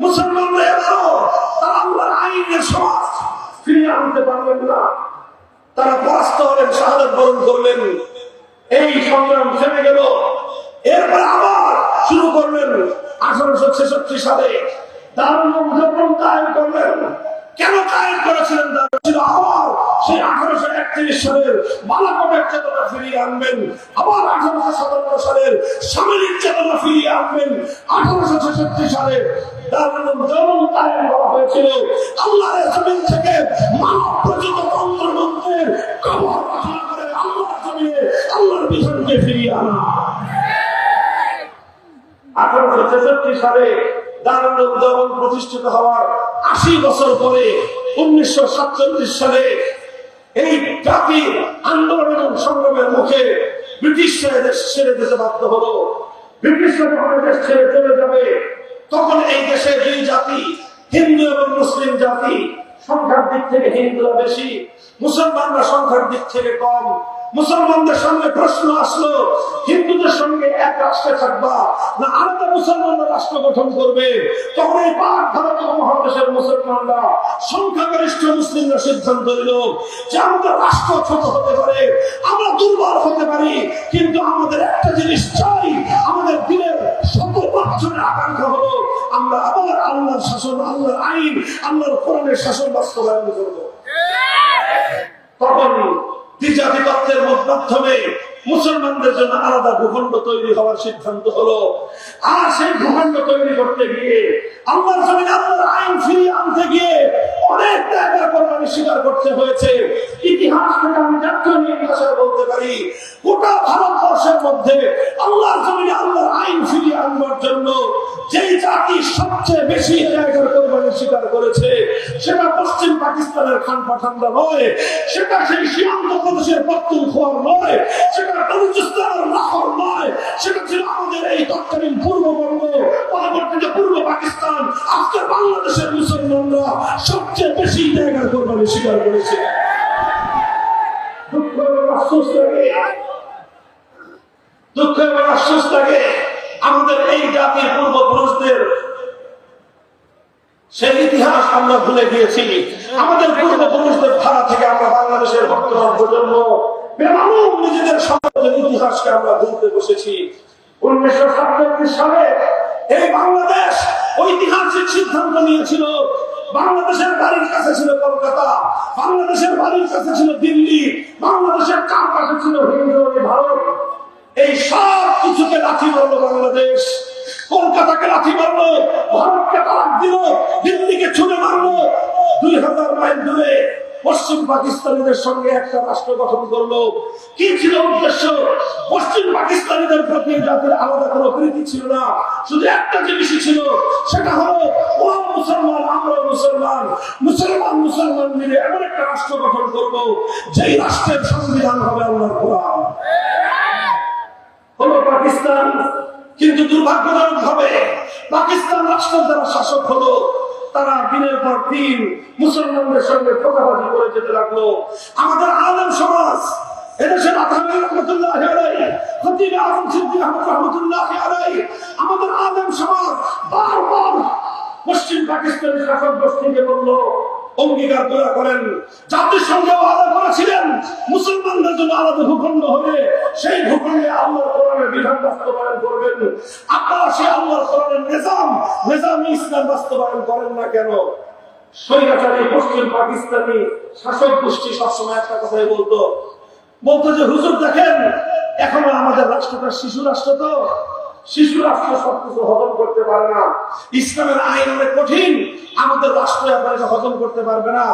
মুসলমানরা, এবারও তারা আল্লাহর আইনের সমাজ ফিরিয়ে আনতে পারলেন না। তারা পরাস্ত হলেন, শাহাদাত বরণ করলেন। এই সংগ্রাম থেমে গেল। এরপরে আবার শুরু করলেন 1866 সালে দারুল উলুম কায়েম করলেন। কেন কায়েম করেছিলেন? আবার সেই 1831 সালের বালাকোটের চেতনা ফিরিয়ে আনবেন। আবার 1857 সালের সামরিক চেতনা ফিরিয়ে আনবেন। 1866 সালে দারুল উলুম কায়েম করা হয়েছিল। আল্লাহর জমিন থেকে মানব রচিত তন্ত্রমন্ত্রের কবর রচনা করে আল্লাহর জমিনে আল্লাহর বিধানকে ফিরিয়ে আনা। 1866 সালে দারুল উলুম প্রতিষ্ঠিত হওয়ার 80 বছর পরে 1947 সালে এই জাতির আন্দোলন এবং সংগ্রামের মুখে ব্রিটিশরা দেশ ছেড়ে যেতে বাধ্য হলো। ব্রিটিশরা যখন দেশ ছেড়ে চলে যাবে, তখন এই দেশে দুই জাতি, হিন্দু এবং মুসলিম জাতি। সংখ্যার দিক থেকে হিন্দুরা বেশি, মুসলমানরা সংখ্যার দিক থেকে কম। মুসলমানদের সঙ্গে প্রশ্ন আসলো, হিন্দুদের সঙ্গে এক রাষ্ট্রে থাকবা না আলাদা মুসলমানরা রাষ্ট্র গঠন করবে? তখন এই পাক ভারত মহাদেশের মুসলমানরা, সংখ্যাগরিষ্ঠ মুসলিমরা সিদ্ধান্ত নিল যে আমাদের রাষ্ট্র ছোট হতে পারে, আমরা দুর্বল হতে পারি, কিন্তু আমাদের একটা জিনিস চাই, আমাদের দিনের 70 বছরের আকাঙ্ক্ষা হলো আমরা আবার আল্লাহর শাসন, আল্লাহর আইন, আল্লাহর কোরআনের শাসন বাস্তবায়ন করব। তখন দ্বিজাতি তত্ত্বের মাধ্যমে মুসলমানদের জন্য আলাদা ভূখণ্ড তৈরি হওয়ার সিদ্ধান্ত হলো। আর সেই ভূখণ্ড তৈরি করতে গিয়ে আল্লাহর জমিনে আল্লাহর আইন ফিরিয়ে আনতে গিয়ে অনেক ত্যাগের কোরবানি স্বীকার করতে হয়েছে। ইতিহাস থেকে আমি জাতীয় ইতিহাসে বলতে পারি, গোটা ভারতবর্ষের মধ্যে আল্লাহর জমিনে আল্লাহর আইন ফিরিয়ে আনবার জন্য যেই জাতি সবচেয়ে বেশি ত্যাগের কোরবানি স্বীকার করেছে, সেটা পশ্চিম পাকিস্তানের খান পাঠানরা নয়, সেটা সেই সীমান্ত প্রদেশের পখতুনখোয়ার নয়, সেটা বালুচিস্তানের লাহোর নয়, সেটা ছিল আমাদের এই তৎকালীন পূর্ববঙ্গ, পরবর্তীতে পূর্ব পাকিস্তান। আজকে বাংলাদেশের মুসলমানরা সবচেয়ে বেশি ত্যাগের কোরবানি স্বীকার করেছে। দুঃখ এবং আফসোস লাগে, দুঃখ এবং আফসোস লাগে আমাদের এই জাতির পূর্বপুরুষদের সেই ইতিহাস আমরা ভুলে গিয়েছি। আমাদের পূর্বপুরুষদের ধারা থেকে আমরা বাংলাদেশের বর্তমান প্রজন্ম বেমালুম নিজেদের সমাজের ইতিহাসকে আমরা ভুলতে বসেছি। 1947 সালে এই বাংলাদেশ ঐতিহাসিক সিদ্ধান্ত নিয়েছিল, বাংলাদেশের বাড়ির কাছে ছিল কলকাতা, বাংলাদেশের বাড়ির কাছে ছিল দিল্লি, বাংলাদেশের চার পাশে ছিল হিন্দু ভারত। এই সব কিছুকে লাথি মারল বাংলাদেশ। কলকাতাকে লাথি মারলো, ভারতকে তালাক দিল, দিল্লিকে ছুঁড়ে মারলো, 2000 মাইল দূরে পশ্চিম পাকিস্তানিদের সঙ্গে একটা রাষ্ট্র গঠন করলো। কি ছিল উদ্দেশ্য? পশ্চিম পাকিস্তানিদের প্রতি জাতির আলাদা কোনো প্রীতি ছিল না, শুধু একটা জিনিসই ছিল, সেটা হলো ওরা মুসলমান, আমরা মুসলমান, মুসলমান মুসলমান মিলে এমন একটা রাষ্ট্র গঠন করবো যেই রাষ্ট্রের সংবিধান হবে আল্লাহর কোরআন। হলো পাকিস্তান। কিন্তু দুর্ভাগ্যজনক ভাবে পাকিস্তান রাষ্ট্রের যারা শাসক হলো তারা দিনের পর দিন মুসলমানদের সঙ্গে ধোঁকাবাজি করে যেতে লাগলো। আমাদের আলেম সমাজ, এদেশের আমাদের আলেম সমাজ বারবার পশ্চিম পাকিস্তানের শাসক গোষ্ঠীকে বললো, অঙ্গীকার করেন, জাতিসংঘে ওয়াদা করেছিলেন মুসলমানদের জন্য আলাদা ভূখণ্ড হবে, সেই ভূখণ্ডে আল্লাহর কোরআনের বিধান বাস্তবায়ন করবেন। আপনারা সেই আল্লাহর কোরআনের নিজামী ইসলাম বাস্তবায়ন করেন না কেন? স্বৈরাচারী পশ্চিম পাকিস্তানি শাসক গোষ্ঠী সবসময় একটা কথাই বলতো যে হুজুর দেখেন, এখনো আমাদের রাষ্ট্রটা শিশু রাষ্ট্র, তো শিশু রাষ্ট্র সবকিছু হজম করতে পারে না, ইসলামের আইন অনেক কঠিন, আমাদের রাষ্ট্র আপনারা হজম করতে পারবে না।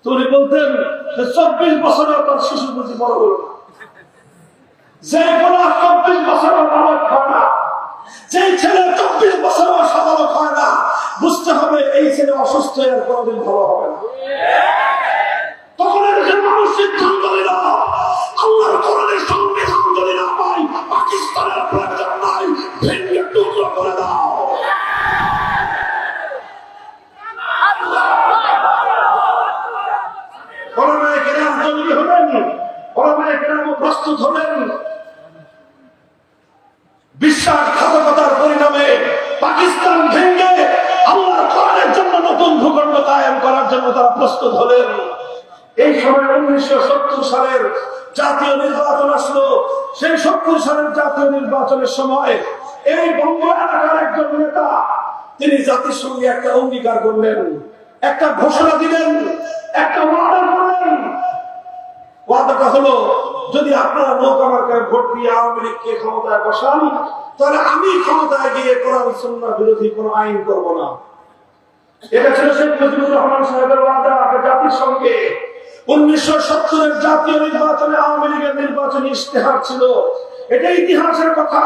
তিনি বলতেন 24 বছরেও তার শিশু বুঝি বড় হলো না, যে কোনো 24 বছরেও বালক হয় না, যে ছেলে 24 বছরেও সাধারণ হয় না, বুঝতে হবে এই ছেলে অসুস্থ, এর কোনোদিন ভালো হবে না। তখন এদেশের মানুষ সিদ্ধান্ত নিল, আল্লাহর কোরআনের সংবিধান যদি না পাই, পাকিস্তানের প্রয়োজন নাই, ভেঙে টুকরো করে দাও। ওলামায়ে কেরাম জঙ্গি হলেন, ওলামায়ে কেরাম প্রস্তুত হলেন। বিশ্বাসঘাতকতার পরিণামে পাকিস্তান ভেঙে আল্লাহর কোরআনের জন্য নতুন ভূখণ্ড কায়েম করার জন্য তারা প্রস্তুত হলেন। এই সময় 1970 সালের জাতীয় নির্বাচন আসলো। সেই 70 সালের জাতীয় নির্বাচনের সময় এই বঙ্গ এলাকার একজন নেতা তিনি জাতির সঙ্গে একটা অঙ্গীকার করলেন, একটা ঘোষণা দিলেন, একটা ওয়াদা করলেন। ওয়াদাটা হলো, যদি আপনারা নৌকা মার্কায় ভোট দিয়ে আওয়ামী লীগকে ক্ষমতায় বসান, তাহলে আমি ক্ষমতায় গিয়ে কোরআন সুন্নাহ বিরোধী কোন আইন করব না। এটা ছিল শেখ মুজিবুর রহমান সাহেবের ওয়াদা জাতির সঙ্গে। 1970-এর জাতীয় নির্বাচনে আওয়ামী লীগের নির্বাচনী ইশতেহার ছিল। এটা ইতিহাসের কথা,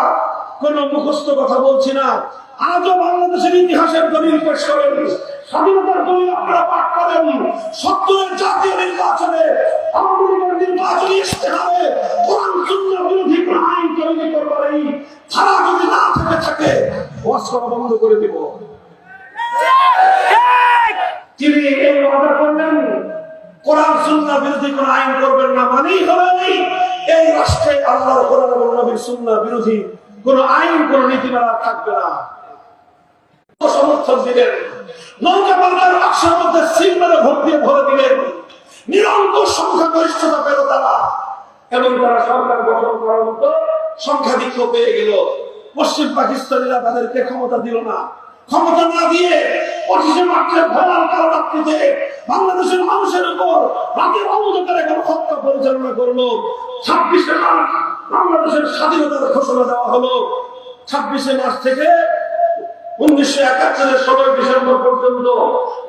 কোন মুখস্থ কথা বলছি না। আজও বাংলাদেশের ইতিহাসের দলিল পেশ করেন, স্বাধীনতার দলিল আপনারা পাঠ করেন। 70-এর জাতীয় নির্বাচনে আওয়ামী লীগের নির্বাচনী ইশতেহারে কোরআন সুন্নাহ বিরোধী কোন আইন তৈরি করবার এই ধারা যদি না থাকে ওয়াজ করা বন্ধ করে দেব। তিনি এই ওয়াদা করলেন, কোরআন সুন্নাহ বিরোধী কোন আইন করবেন না, মানেই হবে এই রাষ্ট্রে আল্লাহর কোরআন এবং নবীর সুন্নাহ বিরোধী কোন আইন, কোন নীতিমালা থাকবে না। সমর্থন দিলেন, নৌকা মার্কার বাক্সের মধ্যে সিল মেরে ভোট দিয়ে ভরে দিলেন। নিরঙ্কুশ সংখ্যাগরিষ্ঠতা পেল তারা, এবং তারা সরকার গঠন করার মতো সংখ্যাধিক্য পেয়ে গেল। পশ্চিম পাকিস্তানিরা তাদেরকে ক্ষমতা দিল না। ক্ষমতা না দিয়ে 25শে মার্চের ভয়াল কালরাত্রিতে বাংলাদেশের মানুষের উপর রাতের অন্ধকারে গণহত্যা পরিচালনা করলো। 26শে মার্চ বাংলাদেশের স্বাধীনতার ঘোষণা দেওয়া হলো। 26শে মার্চ থেকে 1971-এর 16 ডিসেম্বর পর্যন্ত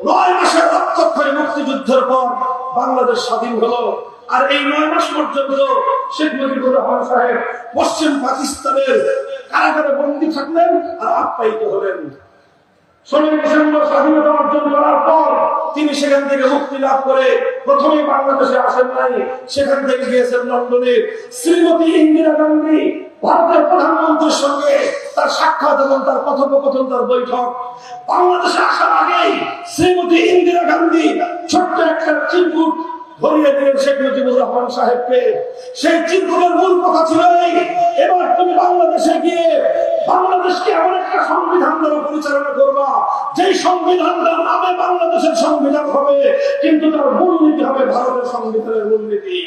9 মাসের রক্তক্ষয়ী মুক্তিযুদ্ধের পর বাংলাদেশ স্বাধীন হলো। আর এই 9 মাস পর্যন্ত শেখ মুজিবুর রহমান সাহেব পশ্চিম পাকিস্তানের কারাগারে বন্দী থাকলেন আর আপ্যায়িত হলেন। 16 ডিসেম্বর স্বাধীনতা অর্জন করার পর তিনি সেখান থেকে মুক্তি লাভ করে প্রথমেই বাংলাদেশে আসেন নাই, সেখান থেকে গিয়েছেন লন্ডনে। শ্রীমতী ইন্দিরা গান্ধী ভারতের প্রধানমন্ত্রীর সঙ্গে তার সাক্ষাৎ এবং তার কথোপকথন, তার বৈঠক। বাংলাদেশে আসার আগেই শ্রীমতী ইন্দিরা গান্ধী ছোট্ট একটা চিরকুট ধরিয়ে দিলেন শেখ মুজিবুর রহমান সাহেবকে। সেই চিরকুটের মূল কথা ছিল এই, এবার তুমি বাংলাদেশে গিয়ে বাংলাদেশকে এমন একটা সংবিধান দ্বারা পরিচালনা করবা, যেই সংবিধানটার নামে বাংলাদেশের সংবিধান হবে, কিন্তু তার মূলনীতি হবে ভারতের সংবিধানের মূলনীতি।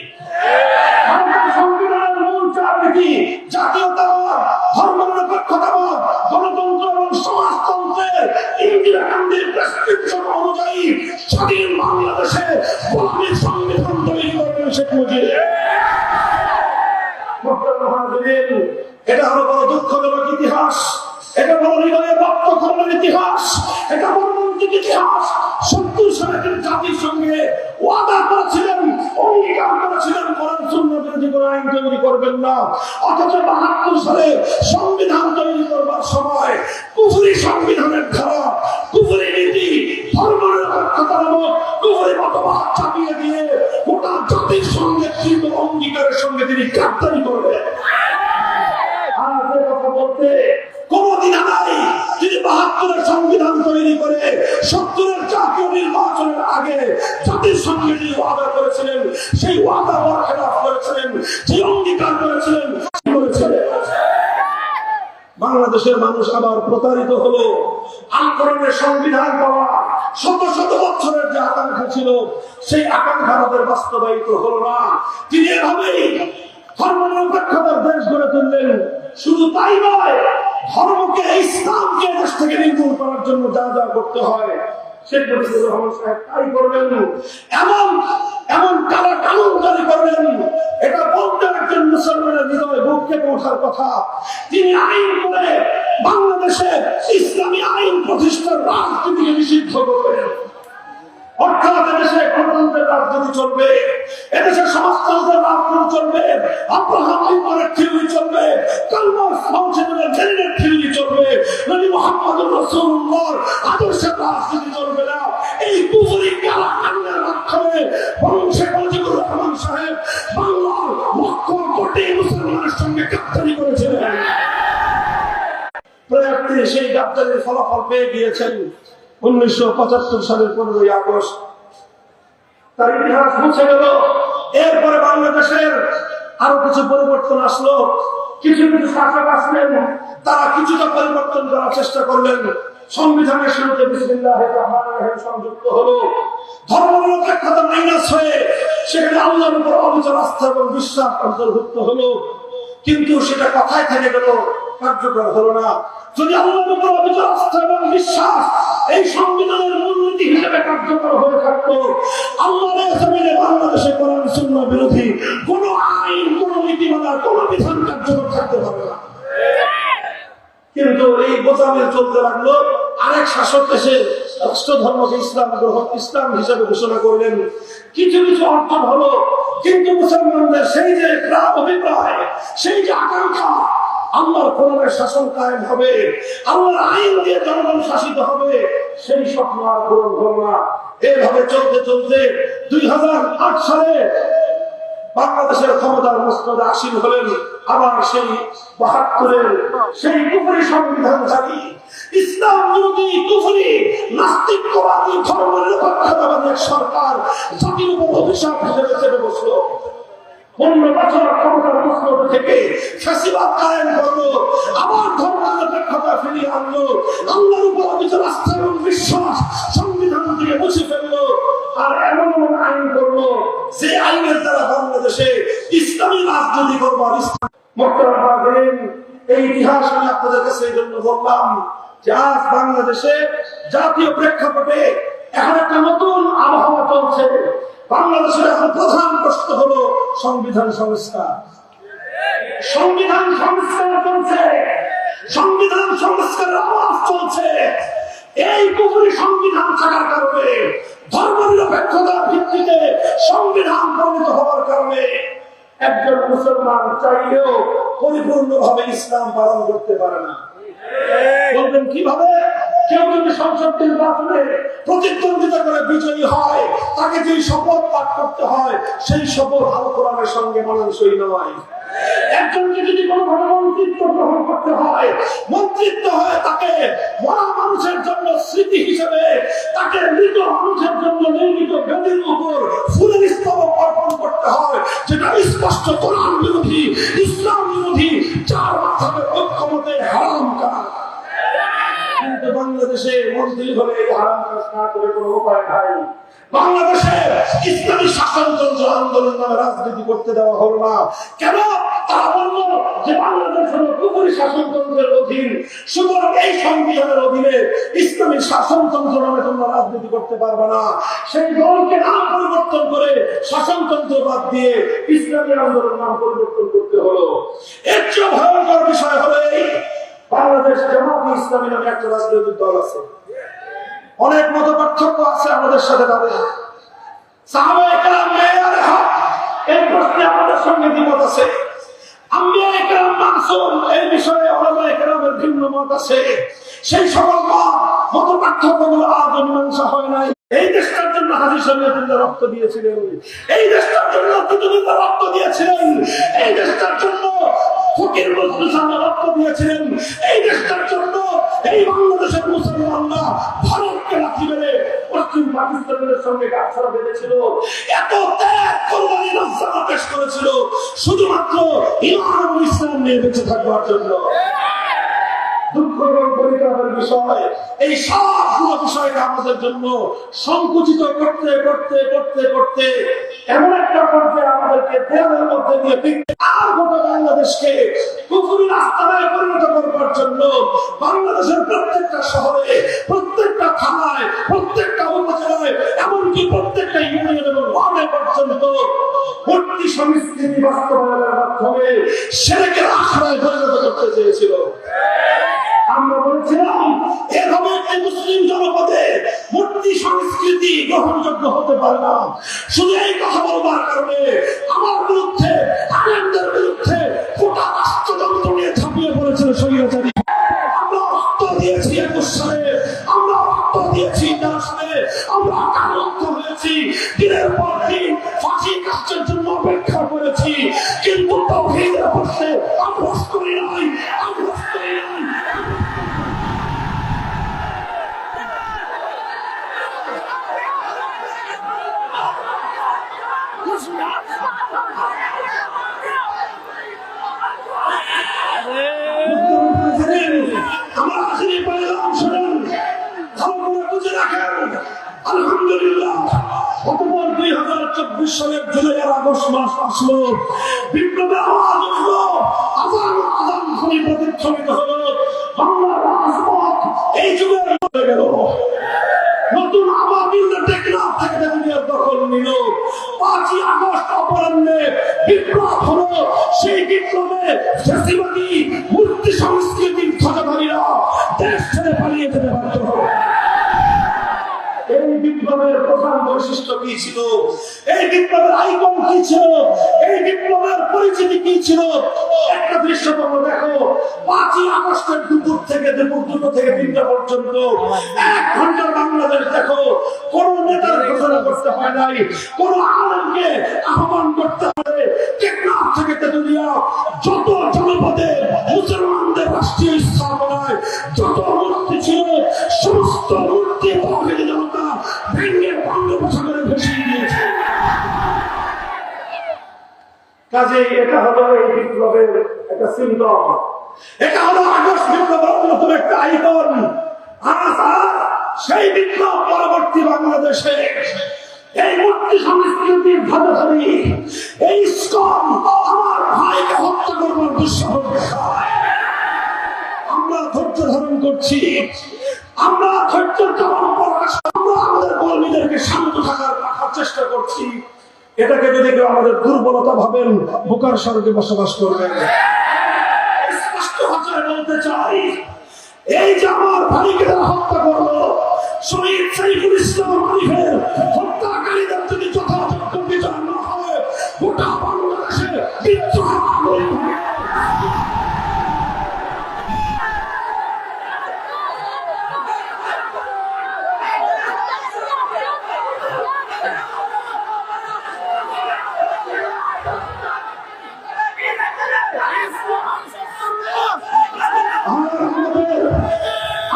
ভারতের সংবিধানের মূল চার নীতি জাতীয়তাবাদ, ধর্মনিরপেক্ষতাবাদ, গণতন্ত্র এবং সমাজতন্ত্রের ইন্দিরা গান্ধীর প্রেসক্রিপশন অনুযায়ী স্বাধীন বাংলাদেশে সংবিধান তৈরি করবেন শেখ মুজিব। হাজিরিন, এটা হলো বড় দুঃখজনক ইতিহাস, এটা বড় হৃদয়ে রক্তক্ষরণের ইতিহাস, এটা মর্মান্তিক ইতিহাস। 70 সালে তিনি জাতির সঙ্গে ওয়াদা করেছিলেন, অঙ্গীকার করেছিলেন কোরআন সুন্নাহ বিরোধী কোন আইন তৈরি করবেন না। অথচ 72 সালে সংবিধান তৈরি করবার সময় কুফরি সংবিধানের ধারা, কুফরি নীতি, ধর্মনিরপেক্ষতা নামক কুফরি মতবাদ চাপিয়ে দিয়ে গোটা জাতির সঙ্গে কৃত অঙ্গীকারের সঙ্গে তিনি গাদ্দারি করলেন। আর যে কথা বলতে কোনদিন নাই, তিনি 72-এর সংবিধান তৈরি করে 70-এর জাতীয় নির্বাচনের আগে জাতির সঙ্গে যে ওয়াদা করেছিলেন, সেই ওয়াদা বরখেলাপ করেছিলেন, যে অঙ্গীকার করেছিলেন। বাংলাদেশের মানুষ আবার প্রতারিত হলো। আল কোরআনের সংবিধান পাওয়া শত শত বছরের যে আকাঙ্ক্ষা ছিল, সেই আকাঙ্ক্ষা আমাদের বাস্তবায়িত হলো না। তিনি এভাবেই ধর্মনিরপেক্ষতার দেশ গড়ে তুললেন। শুধু তাই নয়, ধর্মকে, ইসলামকে দেশ থেকে নির্মূল করার জন্য যা যা করতে হয় শেখ মুজিবুর রহমান সাহেব তাই করলেন। এমন এমন কালা কানুন জারি করলেন, এটা বলতে একজন মুসলমানের হৃদয় বুক কেঁপে ওঠার কথা। তিনি আইন করে বাংলাদেশে ইসলামী আইন প্রতিষ্ঠার রাজনীতিকে নিষিদ্ধ করলেন। অর্থাৎ এদেশে গণতন্ত্রের রাজনীতি চলবে, এদেশে সমাজতন্ত্রের রাজনীতি চলবে, আব্রাহাম লিঙ্কনের থিওরি চলবে, কার্ল মার্কস মার্কসের লেনিনের থিওরি চলবে, নবী মুহাম্মদুর রাসূলুল্লাহর আদর্শের রাজনীতি চলবে না। এই কুফরি কালা কানুনের মাধ্যমে বরং শেখ মুজিবুর রহমান সাহেব বাংলার লক্ষ কোটি মুসলমানের সঙ্গে গাদ্দারি করেছিলেন। প্রয়াতে সেই গাদ্দারির ফলাফল পেয়ে গিয়েছেন 1975 সালের 15ই আগস্ট। তার ইতিহাস মুছে গেল। এরপরে বাংলাদেশের আরো কিছু পরিবর্তন আসলো। কিছু কিছু শাসক আসলেন, তারা কিছুটা পরিবর্তন করার চেষ্টা করলেন। সংবিধানের শুরুতে বিসমিল্লাহির রহমানির রহিম সংযুক্ত হলো। ধর্মনিরপেক্ষতা মাইনাস হয়ে সেখানে আল্লাহর উপর অবিচল আস্থা এবং বিশ্বাস অন্তর্ভুক্ত হলো। কিন্তু সেটা কথায় থেকে গেল, কার্যকর হলো না। যদি আল্লাহর উপর অবিচল আস্থা এবং বিশ্বাস এই সংবিধানের মূলনীতি হিসেবে কার্যকর হয়ে থাকতো, আল্লাহর জমিনে বাংলাদেশে কোরআন সুন্নাহ বিরোধী কোন আইন, কোন নীতিমালা, কোন বিধান কার্যকর থাকতে পারে না। কিন্তু এই বোঝামেল চলতে লাগলো। আরেক শাসক এসে রাষ্ট্র ধর্মকে ইসলাম হিসেবে ঘোষণা করলেন। কিছু কিছু অর্জন হলো, কিন্তু মুসলমানদের সেই যে অভিপ্রায়, সেই যে আকাঙ্ক্ষা, আল্লাহর কোরআনের শাসন কায়েম হবে, আল্লাহর আইন দিয়ে জনগণ শাসিত হবে, সেই স্বপ্ন আর পূরণ হলো না। এভাবে চলতে চলতে 2008 সালে বাংলাদেশের ক্ষমতার মস্তদে আসীন হলেন আবার সেই 72-এর সেই কুফরি সংবিধান জারি, ইসলাম বিরোধী কুফরি নাস্তিকবাদী ধর্মনিরপেক্ষতাবাদী সরকার জাতির উপর অভিশাপ হিসেবে চেপে বসলো। 15 বছর ক্ষমতার মস্তদে থেকে ফ্যাসিবাদ কায়েম করলো, আবার ধর্মনিরপেক্ষতা ফিরিয়ে আনলো, আল্লাহর উপর অবিচল আস্থা এবং বিশ্বাস সংবিধান থেকে মুছে ফেললো। আর এমন এমন আইন করলো যে আইনের দ্বারা বাংলাদেশে ইসলামী রাজনীতি করবার এই ইতিহাস আমি আপনাদের কাছে এই জন্য বললাম যে আজ বাংলাদেশে জাতীয় প্রেক্ষাপটে এখন একটা নতুন আবহাওয়া চলছে। বাংলাদেশের এখন প্রধান প্রশ্ন হলো সংবিধান সংস্কার। সংবিধান সংস্কার চলছে, সংবিধান সংস্কারের আওয়াজ চলছে। এই কুফরি সংবিধান থাকার কারণে, ধর্মনিরপেক্ষতার ভিত্তিতে সংবিধান প্রণীত হওয়ার কারণে একজন মুসলমান চাইলেও পরিপূর্ণভাবে ইসলাম পালন করতে পারে না। বলবেন কিভাবে? কেউ যদি সংসদ নির্বাচনে প্রতিদ্বন্দ্বিতা করে বিজয়ী হয়, তাকে যে শপথ পাঠ করতে হয়, সেই শপথ আল কোরআনের সঙ্গে মানানসই নয়। একজনকে যদি কোনোভাবে মন্ত্রিত্ব গ্রহণ করতে হয়, মন্ত্রিত্ব হয় তাকে মরা মানুষের জন্য স্মৃতি হিসেবে, তাকে মৃত মানুষের জন্য নির্মিত বেদির উপর ফুলের স্তবক অর্পণ করতে হয়, যেটা স্পষ্ট কোরআন বিরোধী, ইসলাম বিরোধী, যার মাধ্যমে ঐক্যমতে হারাম কাজ। কিন্তু বাংলাদেশে মন্ত্রী হলে এই হারাম কাজ না করে কোনো উপায় নাই। বাংলাদেশে ইসলামী শাসনতন্ত্র আন্দোলন নামে রাজনীতি করতে দেওয়া হলো না। কেন? তারা বলল যে বাংলাদেশ হলো কুফরি শাসনতন্ত্রের অধীন, সুতরাং এই সংবিধানের অধীনে ইসলামী শাসনতন্ত্র নামে তোমরা রাজনীতি করতে পারবে না। সেই দলকে নাম পরিবর্তন করে শাসনতন্ত্র বাদ দিয়ে ইসলাম ইসলামী আন্দোলন নাম পরিবর্তন করতে হলো। এর চেয়ে ভয়ঙ্কর বিষয় হলো এই, বাংলাদেশ জামাতে ইসলামী নামে একটা রাজনৈতিক দল আছে, অনেক মত পার্থক্য আছে আমাদের সাথে তাদের। সাহাবায়ে কেরাম মেয়ারে হক এই প্রশ্নে আমাদের সঙ্গে দ্বিমত আছে, আম্বিয়ায়ে কেরাম মাসুম এই বিষয়ে উলামায়ে কেরামের ভিন্ন মত আছে। সেই সকল মত পার্থক্যগুলো আজ মীমাংসা হয় নাই। এই দেশটার জন্য হাজী শরীয়তুল্লাহ রক্ত দিয়েছিলেন, এই দেশটার জন্য কুতুবুল্লাহ রক্ত দিয়েছিলেন, এই দেশটার জন্য ফকির নজরুল ইসলাম রক্ত দিয়েছিলেন, এই দেশটার জন্য এই বাংলাদেশের মুসলমানরা ভারতকে লাথি মেরে পশ্চিম পাকিস্তানের সঙ্গে গাছড়া বেঁধেছিল, এত ত্যাগ কোরবানি নজরানা পেশ করেছিল শুধুমাত্র ইমান ও ইসলাম নিয়ে বেঁচে থাকবার জন্য। দুঃখ এবং পরিতাপের বিষয়, এই সবগুলো বিষয়টা আমাদের জন্য সংকুচিত করতে করতে করতে করতে এমন একটা পর্যায়ে আমাদেরকে দেয়ালের মধ্যে দিয়ে আর গোটা বাংলাদেশকে কুফুরির আস্তানায় পরিণত করবার জন্য বাংলাদেশের প্রত্যেকটা শহরে, প্রত্যেকটা থানায়, প্রত্যেকটা উপজেলায়, এমনকি প্রত্যেকটা ইউনিয়ন এবং ওয়ার্ডে পর্যন্ত মূর্তি সংস্কৃতি বাস্তবায়নের মাধ্যমে শিরকের আখড়ায় পরিণত করতে চেয়েছিল। আমরা বলেছিলাম এভাবে একটি মুসলিম জনপদে মূর্তি সংস্কৃতি গ্রহণযোগ্য হতে পারে না। শুধু এই কথা বলবার কারণে আমার বিরুদ্ধে, আলেমদের বিরুদ্ধে গোটা রাষ্ট্রযন্ত্র নিয়ে ঝাঁপিয়ে পড়েছিল স্বৈরাচারী। আমরা রক্ত দিয়েছি ২১ সালে, আমরা রক্ত দিয়েছি ১৩ সালে, আমরা আকাঙ্ক্ষিত হয়েছি, দিনের পর দিন ফাঁসি কাজের জন্য অপেক্ষা করেছি, কিন্তু তাওহীদের প্রশ্নে আমরা করি নাই, আমরা করি নাই। আলহামদুলিল্লাহ, অতঃপর ২০২৪ সালের জুলাই আর আগস্ট মাস আসলো, বিপ্লবের আওয়াজ উঠলো, আজান ধ্বনি প্রতিধ্বনিত হলো, বাংলার রাজপথ এই যুগের হয়ে গেল। নতুন আবাবিলরা টেকনাফ থেকে দুনিয়ার দখল নিল। ৫ই আগস্ট অপরাহ্নে বিপ্লব হলো, সেই বিপ্লবে ফ্যাসিবাদী মূর্তি সংস্কৃতির ধ্বজাধারীরা দেশ ছেড়ে পালিয়ে যেতে বাধ্য হলো। এই বিপ্লবের প্রধান বৈশিষ্ট্য কি ছিল? এই বিপ্লবের আইকন কি ছিল? এই বিপ্লবের পরিচিতি কি ছিল? একটা দৃশ্য তোমরা দেখো, ৫ই আগস্টের দুপুর থেকে দুপুর ২টো থেকে ৩টা পর্যন্ত ১ ঘন্টার বাংলাদেশ দেখো, কোন নেতার ঘোষণা করতে হয় নাই, কোন আলেমকে আহ্বান করতে হবে। টেকনাফ থেকে তেতুলিয়া যত জনপদে মুসলমানদের রাষ্ট্রীয় স্থাপনায় যত মূর্তি ছিল, সমস্ত মূর্তি তাওহীদের জনতা ভেঙে বঙ্গোপসাগরে ভেসিয়ে দিয়েছে। কাজে এটা হলো এই বিপ্লবের একটা সিম্বল, এটা হলো আগস্ট বিপ্লবের অন্যতম একটা আইকন। আর সেই বিপ্লব পরবর্তী বাংলাদেশে এই মূর্তি সংস্কৃতির ধ্বজাধারী এই ইসকন আমার ভাইকে হত্যা করবার দুঃসাহস দেখায়। আমরা ধৈর্য ধারণ করছি, আমরা ধৈর্য ধারণ প্রকাশ, আমরা আমাদের কর্মীদেরকে শান্ত রাখার চেষ্টা করছি। এটাকে যদি কেউ আমাদের দুর্বলতা ভাবেন, বোকার স্বর্গে বসবাস করবেন। স্পষ্ট ভাষায় বলতে চাই, এই যে আমার ভাইকে হত্যা করলো, শহীদ সাইফুল ইসলাম আরিফের হত্যাকারীদের যদি যথাযথ বিচার না হয়, গোটা বাংলাদেশে বিদ্রোহ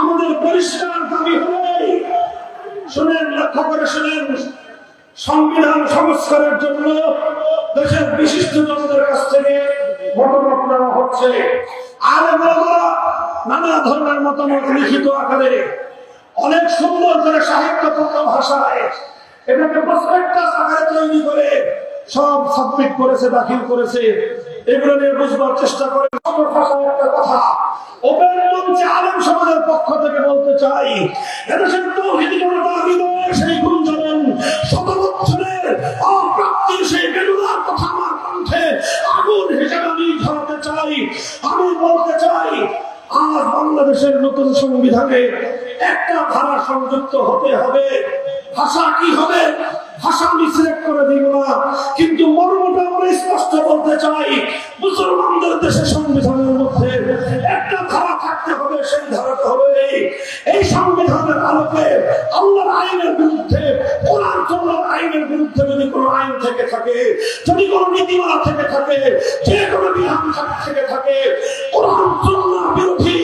আমাদের পরিষ্কার দাবি হলে শুনেন, লক্ষ্য করে শুনেন, সংবিধান সংস্কারের জন্য দেশের বিশিষ্ট জনদের কাছ থেকে মতামত নেওয়া হচ্ছে। আলেমরা নানা ধরনের মতামত লিখিত আকারে অনেক সুন্দর করে সাহিত্যপূর্ণ ভাষায় এটাকে প্রসপেক্টাস আকারে তৈরি করে সব সাবমিট করেছে, দাখিল করেছে। এগুলো নিয়ে বুঝবার চেষ্টা করে। ভাষায় একটা কথা ওপেন মঞ্চে আলেম সমাজের পক্ষ থেকে বলতে চাই, এদেশের তাওহীদি জনতা হৃদয়ের সেই গুঞ্জরণ, শত বছরের অপ্রাপ্তির সেই বেদনার কথা আমার কণ্ঠে বাংলাদেশের নতুন সংবিধানে একটা ধারা সংযুক্ত হতে হবে। ভাষা কি হবে, ভাষা আমি সিলেক্ট করে দিব না, কিন্তু মর্মটা আমরা স্পষ্ট বলতে চাই। মুসলমানদের দেশে সংবিধানের মধ্যে একটা ধারা থাকতে হবে, সেই ধারাটা হবে এই সংবিধানের আলোকে আল্লাহর আইনের বিরুদ্ধে, কোরআন সুন্নাহর আইনের বিরুদ্ধে যদি কোনো আইন থেকে থাকে, যদি কোনো নীতিমালা থেকে থাকে, যে কোনো বিধান থেকে থাকে, কোরআন সুন্নাহ বিরোধী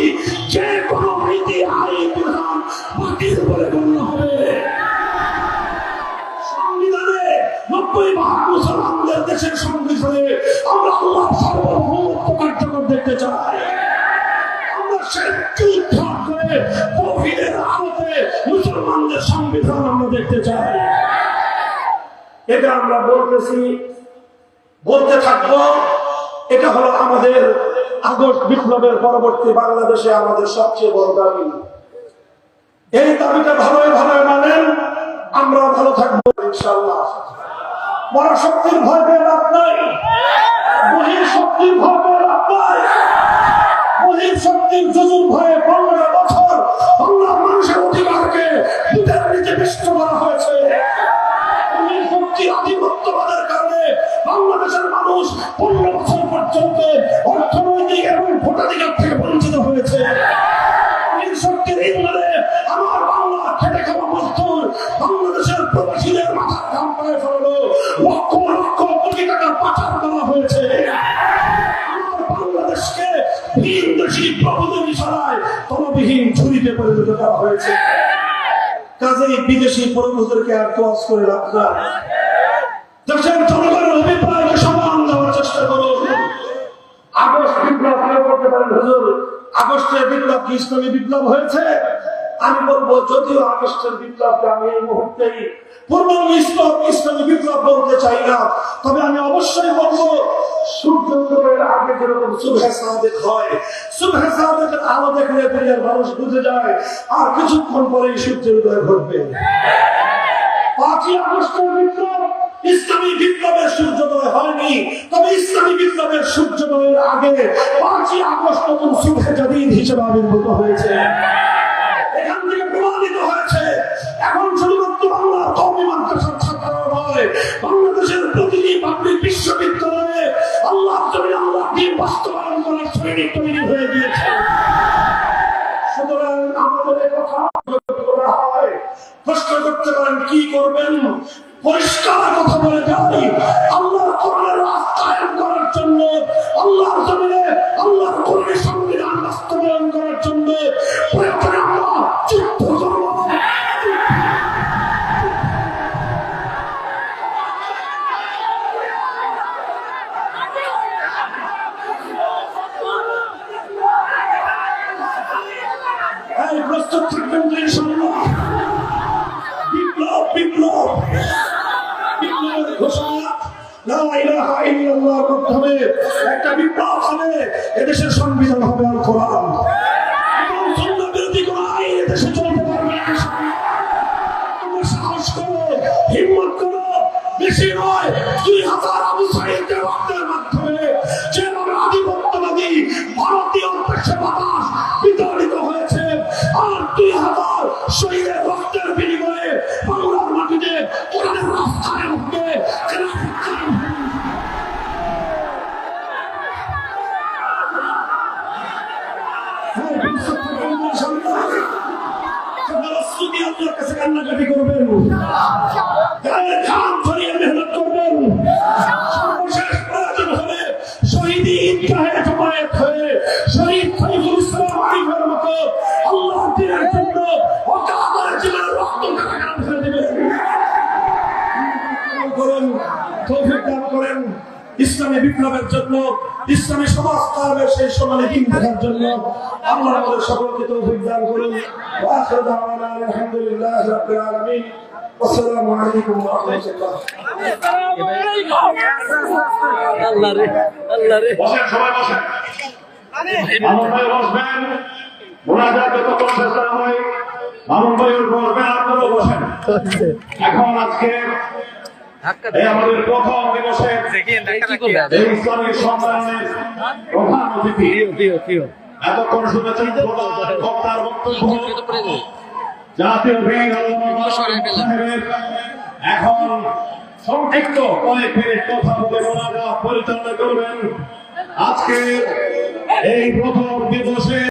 যে কোনো নীতি আইন বিধান বাতিল বলে গণ্য হবে। সংবিধানে 90% মুসলমানদের দেশের সংবিধানে আমরা আল্লাহর সার্বভৌমত্ব কার্যকর দেখতে চাই। আমরা সেই যুদ্ধ করে তৌহিদের আলোতে মুসলমানদের সংবিধান আমরা দেখতে চাই। এটা আমরা বলতেছি, বলতে থাকবো। এটা হলো আমাদের আগস্ট বিপ্লবের পরবর্তী বাংলাদেশে আমাদের সবচেয়ে বড় দাবি। এই দাবিটা ভালোই ভালোই মানেন, আমরা ভালো থাকবো ইনশাআল্লাহ। পরাশক্তির ভয় পেয়ে লাভ নাই, বহির শক্তির ভয় পেয়ে লাভ নাই। বহির শক্তির যুজুর ভয়ে 15 বছর বাংলার মানুষের অধিকারকে বুকের নিচে বিষ্ট করা হয়েছে। বহির শক্তি আধিপত্যবাদের কারণে বাংলাদেশের মানুষ 15 বছর পর্যন্ত অর্থনৈতিক এবং ভোটাধিকার থেকে বঞ্চিত হয়েছে। শক্তির ইন্ধনে আমার বাংলা খেটে খাওয়া মজদুর বাংলাদেশের প্রবাসীদের মাথার ঘাম পায়ে ফেললো, লক্ষ লক্ষ কোটি টাকা পাচার করা হয়েছে। আমার বাংলাদেশকে ভিনদেশী প্রভুদের ইশারায় তলবিহীন ঝুড়িতে পরিণত করা হয়েছে। কাজেই বিদেশি প্রভুদেরকে আর তোয়াজ করে লাভ নাই। দেশের জনগণের অভিপ্রায়কে সম্মান দেওয়ার চেষ্টা করুন। আগস্ট বিপ্লব করতে পারেন হুজুর, আগস্টের বিপ্লব কি ইসলামী বিপ্লব হয়েছে? আমি বলবো, যদিও আগস্টের বিপ্লবকে আমি এই মুহূর্তেই পূর্ণাঙ্গ ইসলামী বিপ্লব বলতে চাই না, তবে আমি অবশ্যই বলবো সূর্যোদয়ের আগে যেরকম সুবহে সাদেক হয়, সুবহে সাদেকের আলো দেখলে দুনিয়ার মানুষ বুঝে যায় আর কিছুক্ষণ পরেই সূর্যোদয় ঘটবে। 5ই আগস্টের বিপ্লব ইসলামী বিপ্লবের সূর্যোদয় হয়নি, তবে ইসলামী বিপ্লবের সূর্যোদয়ের আগে 5ই আগস্ট নতুন সুবহে জাদিদ হিসেবে আবির্ভূত হয়েছে। এখান থেকে প্রমাণিত হয়েছে এখন শুধুমাত্র বাংলার কওমি মাদ্রাসার ছাত্ররা নয়, বাংলাদেশের প্রতিটি পাবলিক বিশ্ববিদ্যালয়ে আল্লাহর জমিনে আল্লাহর দ্বীন বাস্তবায়ন করার সৈনিক তৈরি হয়ে গিয়েছে। সুতরাং আমাদের এই কথা করা হয়, প্রশ্ন করতে পারেন কি করবেন? পরিষ্কার কথা বলে যাই, আল্লাহর কোরআনের বাস্তবায়ন করার জন্য, আল্লাহর জমিনে আল্লাহর কোরআনের সংবিধান বাস্তবায়ন করার জন্য প্রয়োজনে আমরা যুদ্ধ করব। এই প্রস্তুত থাকবেন তো ইনশাআল্লাহ। বিপ্লব বিপ্লব বিপ্লবের ঘোষণা, লা ইলাহা ইল্লাল্লাহর মাধ্যমে একটা বিপ্লব হবে। এদেশের সংবিধান হবে আল কোরআন। এবং সুন্নাহ বিরোধী কোন আইন এদেশে চলতে পারবে না। তোমরা সাহস করো, হিম্মত করো, বেশি নয় 2000 আবু সাঈদের রক্তের মাধ্যমে যেভাবে আধিপত্যবাদী ভারতীয় পেশাবাস বিতাড়িত হয়েছে, আর 2000 শহীদের রক্তের বিনিময়ে বাংলার মাটিতে কোরআনের রাস্তায় উঠবে। আল্লাহর কাছে কান্নাকাটি করবেন, গায়ের ঘাম ঝরিয়ে মেহনত করবেন। সর্বশেষ প্রয়োজন হবে শহীদি ঈদগাহে জমায়েত হয়ে শহীদ সাইফুল ইসলাম আরিফের মতো আল্লাহর দ্বীনের জন্য অকাতরে জীবনের রক্ত কারাগার ফেলে দেবেন। তৌফিক দান করেন ইসলামী বিপ্লবের জন্য, ইসলামী সমাজ কায়েমের সেই সোনালী দিন দেখার জন্য আল্লাহ আমাদের সকলকে তৌফিক দান করুন। ওয়া আখিরু দাওয়ানা আলহামদুলিল্লাহি রাব্বিল আলামিন। আসসালামু আলাইকুম ওয়া রাহমাতুল্লাহ।
আল্লাহ রে আল্লাহ রে,
বসেন সবাই বসেন, মামুন ভাই বসবেন, মুনাজাত যত শেষ না হয় মামুন ভাই বসবেন, আপনারাও বসেন। এখন আজকে এই আমাদের প্রথম দিবসে এই ইসলামী সম্মেলনের প্রধান অতিথি এতক্ষণ শুনেছেন প্রধান বক্তার বক্তব্য জাতীয় ব্যাংক সাহেবের। এখন সংক্ষিপ্ত কয়েক মিনিট কথা বলে মোনাজাত পরিচালনা করবেন আজকে এই প্রথম দিবসে।